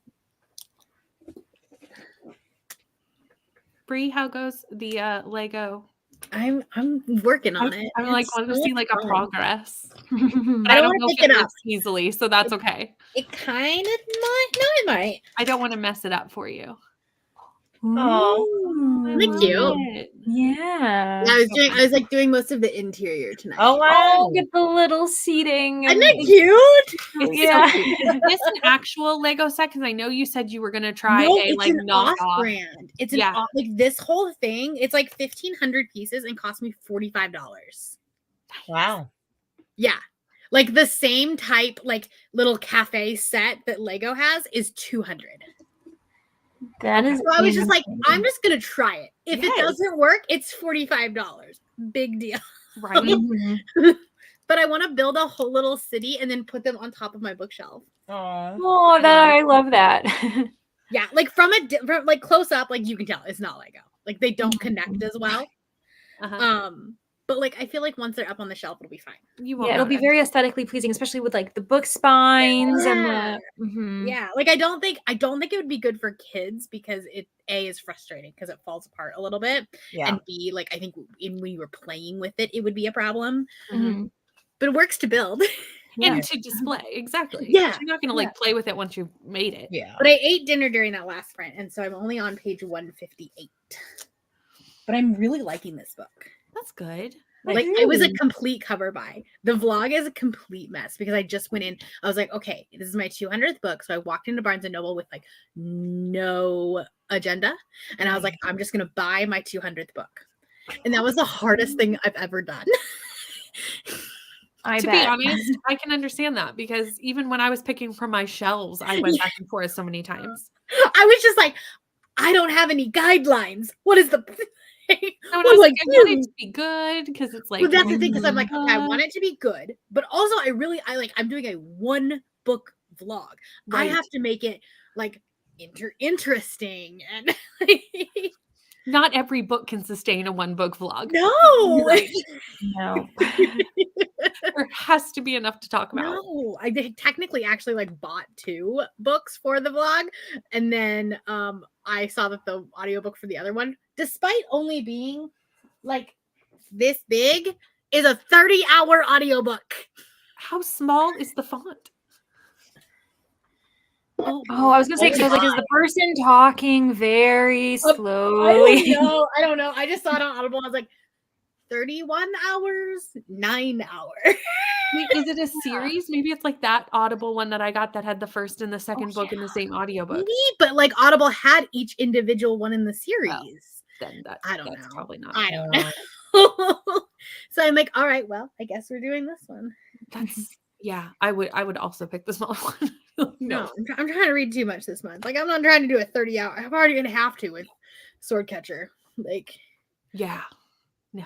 Bree, how goes the Lego? I'm working on it. I'm like wanting to see like a progress. I I don't don't want know to if pick it it up. works easily, so that's okay. It kind of might. No, it might. I don't want to mess it up for you. Oh, Thank you. Yeah. I was like doing most of the interior tonight. Oh, wow. Oh, get the little seating. Isn't that cute? Yeah. Is this an actual Lego set? Because I know you said you were gonna try No, a it's like an knockoff. off-brand. It's an off, like this whole thing. It's like 1,500 pieces and cost me $45. Wow. Yeah, like the same type, like little cafe set that Lego has is 200. That is. So I was just like, insane. I'm just gonna try it. If it doesn't work, it's $45. Big deal. Right. But I want to build a whole little city and then put them on top of my bookshelf. Oh, I love that. Yeah, like from like close up, like you can tell it's not Lego. Like they don't connect as well. But like I feel like once they're up on the shelf, it'll be fine. You it'll be very aesthetically pleasing, especially with like the book spines and the. Yeah, like I don't think it would be good for kids because it is frustrating because it falls apart a little bit, and B, like I think when you were playing with it, it would be a problem. but it works to build. And to display. Exactly. Yeah. You're not going to like play with it once you've made it. Yeah. But I ate dinner during that last sprint, and so I'm only on page 158. But I'm really liking this book. That's good. Like it was a complete cover buy. The vlog is a complete mess because I just went in. I was like, okay, this is my 200th book. So I walked into Barnes and Noble with like no agenda. And I was like, I'm just going to buy my 200th book. And that was the hardest thing I've ever done. I To bet. be honest, I can understand that because even when I was picking from my shelves, I went back and forth so many times. I was just like, I don't have any guidelines. What is the And I was like, I want it to be good because it's like. But that's the thing, because I'm like, okay, I want it to be good, but also I'm doing a one book vlog. I Right. have to make it like interesting and Not every book can sustain a one book vlog. no, Right. No. There has to be enough to talk about. no. I technically actually like bought 2 books for the vlog, and then I saw that the audiobook for the other one, despite only being like this big, is a 30-hour audiobook. How small is the font? Oh, I was gonna say, because I was like, is the person talking very slowly? I don't know. I just saw it on Audible. I was like, 31 hours, 9 hours. Wait, is it a series? Maybe it's like that Audible one that I got that had the first and the second book in the same audiobook. Maybe, but like Audible had each individual one in the series. Then that's know. probably not. I don't know. So I'm like, all right, well, I guess we're doing this one. That's yeah. I would also pick the smaller one. No, I'm trying to read too much this month. Like, I'm not trying to do a 30-hour. I'm already gonna have to with Swordcatcher. Like, Yeah. No.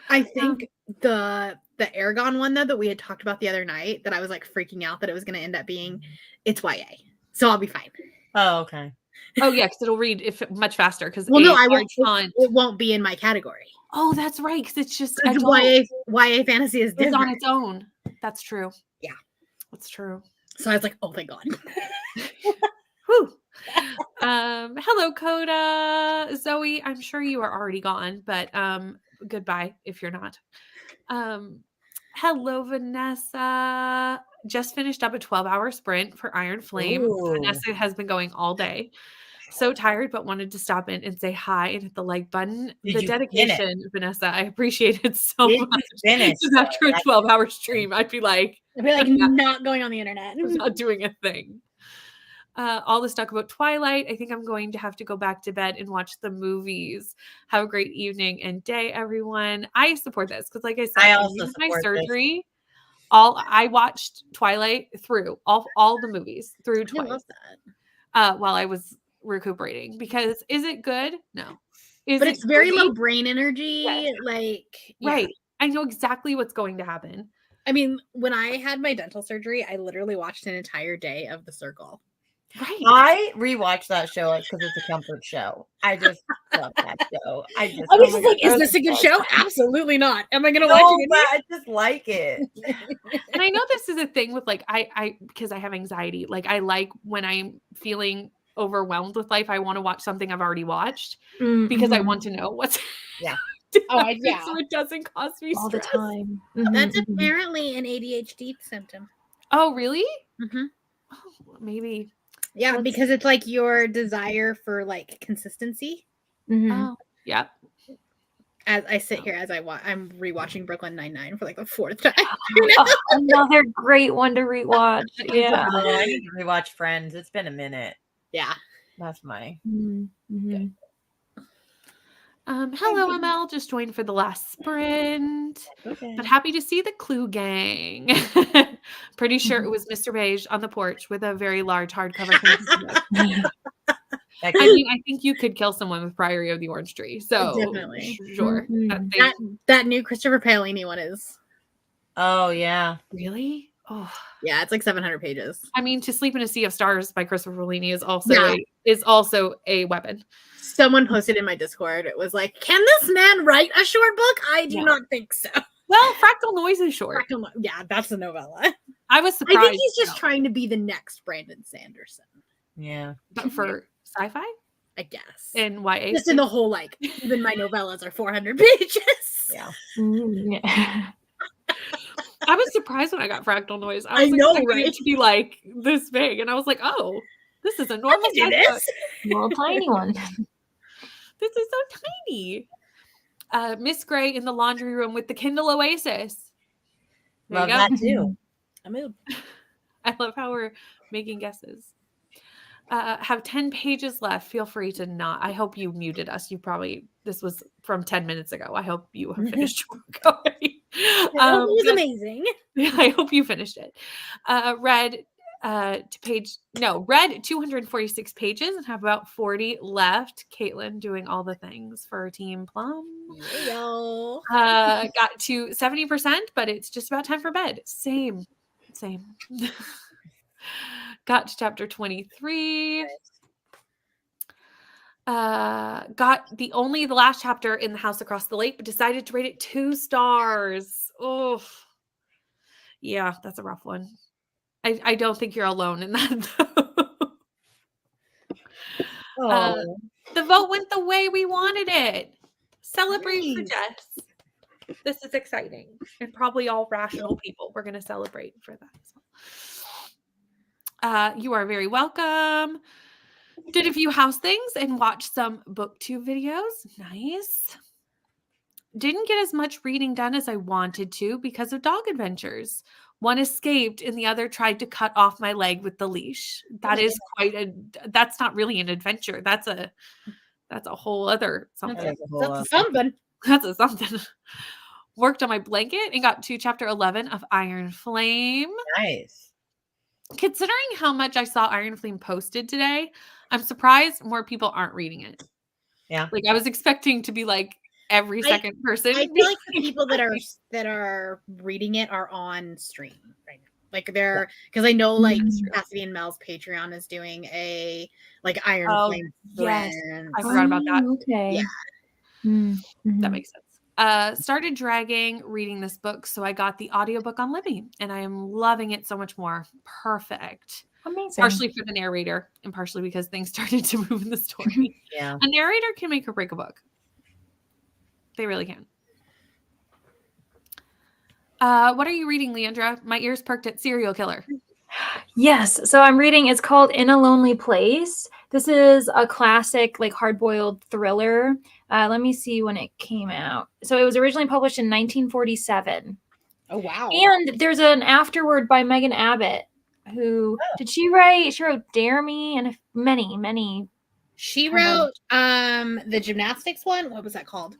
I think the Aragon one though that we had talked about the other night, that I was like freaking out that it was going to end up being, it's YA, so I'll be fine. Oh, okay. Oh yeah, because it'll read much faster. Because Well, no, I won't. It won't be in my category. Oh, that's right. Because it's just YA fantasy is different. It's on its own. That's true. Yeah, that's true. So I was like, oh, thank God. Whew. Hello, Coda. Zoe, I'm sure you are already gone, but goodbye if you're not. Hello, Vanessa. Just finished up a 12-hour sprint for Iron Flame. Ooh. Vanessa has been going all day. So tired, but wanted to stop in and say hi and hit the like button. The dedication, Vanessa, I appreciate it so much. Because after a 12-hour stream, I'd be like, not going on the internet. I'm not doing a thing. All this talk about Twilight. I think I'm going to have to go back to bed and watch the movies. Have a great evening and day, everyone. I support this because, like I said, I also my support surgery. I watched Twilight through all the movies through twice. I love that. While I was recuperating, because is it good? No. But it's very low brain energy. Yes. Like, right. I know exactly what's going to happen. I mean, when I had my dental surgery, I literally watched an entire day of The Circle. Right. I rewatched that show like because it's a comfort show. I just love that show. I was just like, is this a good show? Absolutely not. Am I gonna watch it? But I just like it. And I know this is a thing with like I because I have anxiety. Like I like when I'm feeling overwhelmed with life, I want to watch something I've already watched because I want to know what's yeah. So it doesn't cause me all stress. the time. That's apparently an ADHD symptom. Oh, really? Mm-hmm. Oh, maybe. Yeah, because it's like your desire for like consistency. Oh, yeah. As I sit here, I'm rewatching Brooklyn Nine-Nine for like the 4th time. Another great one to rewatch. Yeah, I need to rewatch Friends. It's been a minute. Yeah, that's my. Mm-hmm. Hello, ML. Just joined for the last sprint. Okay. But happy to see the Clue gang. Pretty sure it was Mr. Beige on the porch with a very large hardcover. I mean, I think you could kill someone with Priory of the Orange Tree. So definitely. Sure. That new Christopher Paolini one is. Oh yeah. Really? Oh yeah, it's like 700 pages. I mean, To Sleep in a Sea of Stars by Christopher Paolini is also a weapon. Someone posted in my Discord. It was like, can this man write a short book? I do not think so. Well, Fractal Noise is short. Yeah, that's a novella. I was surprised. I think he's just trying to be the next Brandon Sanderson. Yeah. But for sci-fi? I guess. And YA? Just in the whole, like, even my novellas are 400 pages. Yeah. Yeah. I was surprised when I got fractal noise. I was know, expecting it right? to be like this big, and I was like, oh, this is a normal I can do size book. this. Little tiny one. This is so tiny. Miss Gray in the laundry room with the Kindle Oasis. There Love you go. that too. I moved. I love how we're making guesses. Have 10 pages left. Feel free to not. I hope you muted us. This was from 10 minutes ago. I hope you have finished your book already. It was amazing. I hope you finished it. Read 246 pages and have about 40 left. Caitlin doing all the things for Team Plum. Got to 70%, but it's just about time for bed. Same. Got to chapter 23. Got the last chapter in the house across the lake, but decided to rate it 2 stars. Oh, yeah, that's a rough one. I don't think you're alone in that, though. The vote went the way we wanted it. Celebrate for Jess. This is exciting. And probably all rational people. We're going to celebrate for that as well. You are very welcome. Did a few house things and watched some booktube videos. Nice. Didn't get as much reading done as I wanted to because of dog adventures. One escaped and the other tried to cut off my leg with the leash. That's not really an adventure. That's a whole other something. That's a something. Worked on my blanket and got to chapter 11 of Iron Flame. Nice. Considering how much I saw Iron Flame posted today, I'm surprised more people aren't reading it. Yeah. Like I was expecting to be like every second person. I feel like the people that are reading it are on stream right now. Like they're because I know like Cassidy and Mel's Patreon is doing a like Iron Flame yes. friend. I forgot about that. Okay. Yeah. Mm-hmm. That makes sense. Started dragging reading this book, so I got the audiobook on Libby, and I am loving it so much more. Perfect. Amazing. Partially for the narrator, and partially because things started to move in the story. Yeah. A narrator can make or break a book. They really can. What are you reading, Leandra? My ears perked at serial killer. Yes. So I'm reading, it's called In a Lonely Place. This is a classic, like hard-boiled thriller. Let me see when it came out. So it was originally published in 1947. Oh, wow. And there's an afterword by Megan Abbott, who did she write? She wrote Dare Me and many. She wrote the gymnastics one. What was that called?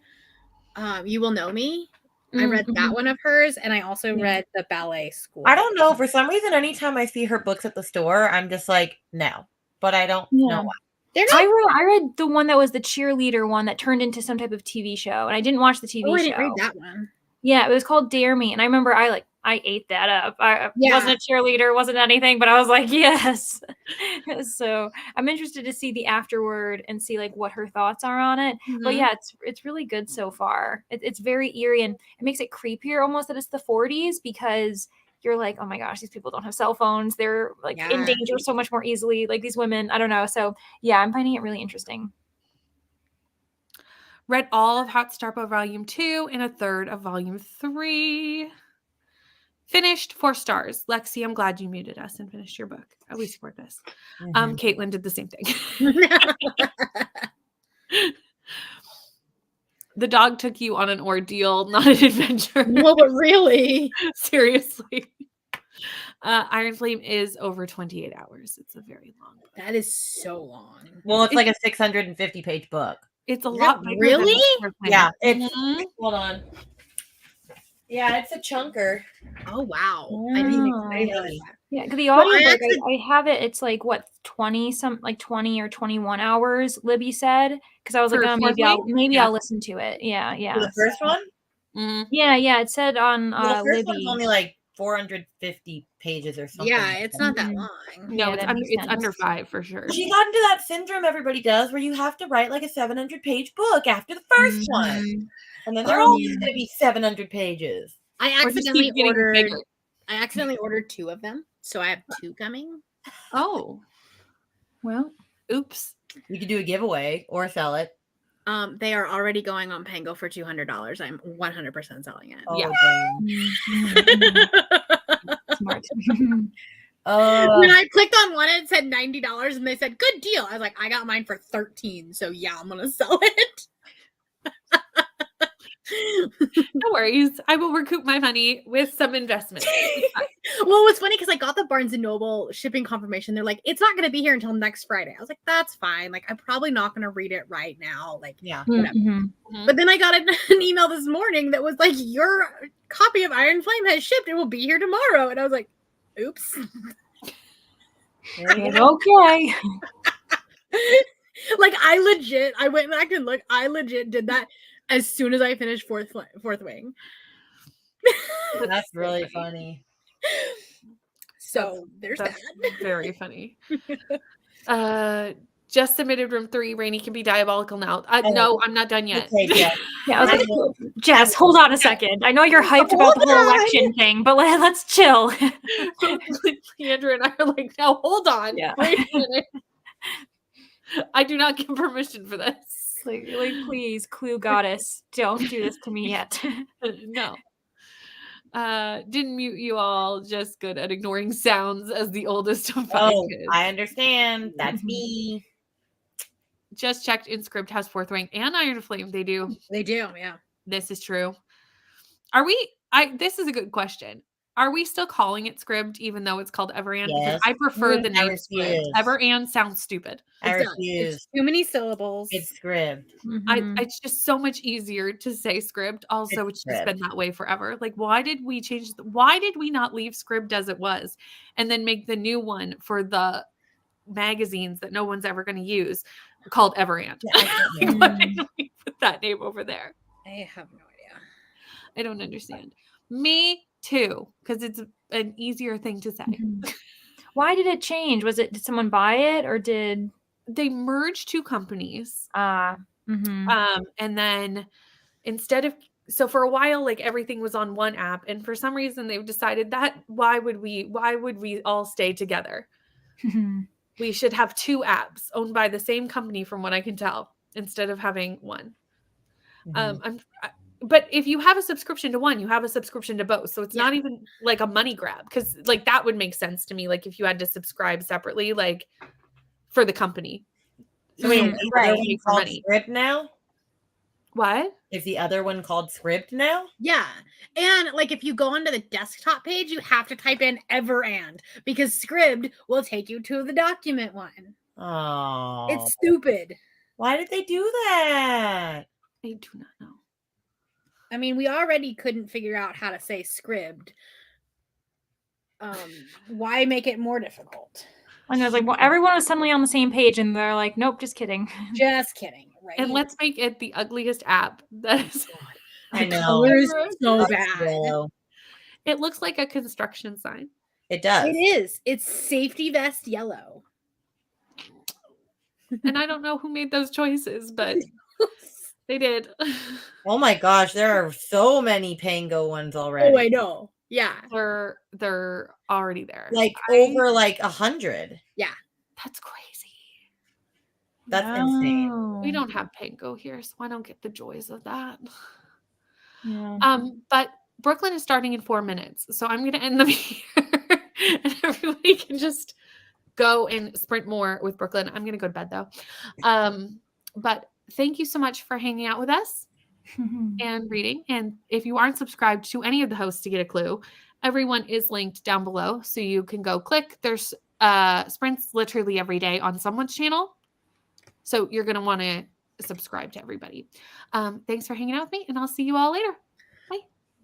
You Will Know Me. I read that one of hers, and I also read the ballet school. I don't know. For some reason, anytime I see her books at the store, I'm just like, no. But I don't know why. I read the one that was the cheerleader one that turned into some type of TV show, and I didn't watch the TV show. I didn't read that one. Yeah, it was called Dare Me, and I remember I ate that up. I wasn't a cheerleader, wasn't anything, but I was like, yes. So I'm interested to see the afterword and see like what her thoughts are on it. But yeah, it's really good so far. It's very eerie, and it makes it creepier almost that it's the 40s because you're like, oh my gosh, these people don't have cell phones. They're like in danger so much more easily. Like these women, I don't know. So yeah, I'm finding it really interesting. Read all of Hot Starpo Volume 2 and a third of Volume 3. Finished 4 stars. Lexi, I'm glad you muted us and finished your book. We support this. Caitlin did the same thing. The dog took you on an ordeal, not an adventure. No, but really. Seriously. Iron Flame is over 28 hours. It's a very long book. That is so long. Well, it's like a 650-page book. It's a lot bigger. Really? Yeah. Hold on. Yeah, it's a chunker. Oh, wow. Yeah. I didn't expect that. Yeah, because the audiobook, I have it. It's like what 20 or 21 hours. Libby said because I was like, oh, maybe I'll listen to it. Yeah. For the first one. Yeah. It said on The first Libby. one's only like 450 pages or something. Yeah, it's not that long. No, it's under 5 for sure. She got into that syndrome everybody does where you have to write like a 700-page book after the first one. And then they're all going to be 700 pages. I accidentally ordered 2 of them. So I have 2 coming. Oh. Well, oops. You could do a giveaway or sell it. They are already going on Pango for $200. I'm 100% selling it. Oh, Yeah. damn. Smart. When I clicked on one, it said $90 and they said, good deal. I was like, I got mine for $13. So yeah, I'm going to sell it. No worries. I will recoup my money with some investment. Well, it was funny because I got the Barnes & Noble shipping confirmation. They're like, it's not going to be here until next Friday. I was like, that's fine. Like, I'm probably not going to read it right now. Like, Yeah. whatever. Mhm. But then I got an email this morning that was like, your copy of Iron Flame has shipped. It will be here tomorrow. And I was like, oops. There you go. Okay. Like, I went back and looked. I legit did that as soon as I finished fourth wing. That's really funny. So there's that. Very funny. Just submitted room 3. Rainy can be diabolical now. No, I'm not done yet. Okay, yeah. Yeah, I was like, Jess, hold on a second. I know you're hyped about the whole election thing, but let's chill. Leandra and I are like, now hold on. Yeah. Wait a minute. I do not give permission for this. Like, please, Clue Goddess, don't do this to me yet. No. Didn't mute you all. Just good at ignoring sounds as the oldest of 5 kids. I understand. That's me. Just checked. Inscript has 4th Wing and Iron Flame. They do. They do, yeah. This is true. Are we? This is a good question. Are we still calling it Scribd even though it's called Everand? Yes. Because I prefer the I name Scribd. refuse. Everand sounds stupid. I It does. refuse. It's too many syllables. It's Scribd. It's just so much easier to say Scribd. Also, it's just been that way forever. Like, why did we change? Why did we not leave Scribd as it was, and then make the new one for the magazines that no one's ever going to use called Everand? Yeah, Why did we put that name over there? I have no idea. I don't understand. Me too, because it's an easier thing to say. Why did it change? Did someone buy it or did They merged 2 companies? mhm. And then instead of, so for a while, like everything was on one app, and for some reason they've decided that why would we all stay together? We should have 2 apps owned by the same company, from what I can tell, instead of having one. But if you have a subscription to one, you have a subscription to both. So it's not even like a money grab, because like that would make sense to me. Like if you had to subscribe separately, like for the company. So wait, is the other Right. one For called money. Scribd now? What? Is the other one called Scribd now? Yeah. And like if you go onto the desktop page, you have to type in Everand because Scribd will take you to the document one. Oh. It's stupid. Why did they do that? I do not know. I mean, we already couldn't figure out how to say Scribd. Why make it more difficult? And I was like, well, everyone was suddenly on the same page, and they're like, nope, just kidding. Just kidding, right? And let's make it the ugliest app. That is. I The know. color is so That's bad. yellow. It looks like a construction sign. It does. It is. It's safety vest yellow. And I don't know who made those choices, but they did. Oh my gosh, there are so many Pango ones already. Oh, I know. Yeah. They're already there. Like over like 100. That's crazy. That's insane. Oh. We don't have Pango here, so I don't get the joys of that. Yeah. But Brooklyn is starting in 4 minutes, so I'm going to end them here, and everybody can just go and sprint more with Brooklyn. I'm going to go to bed though. But thank you so much for hanging out with us and reading. And if you aren't subscribed to any of the hosts to get a clue, everyone is linked down below, so you can go click. There's sprints literally every day on someone's channel, so you're going to want to subscribe to everybody. Thanks for hanging out with me, and I'll see you all later.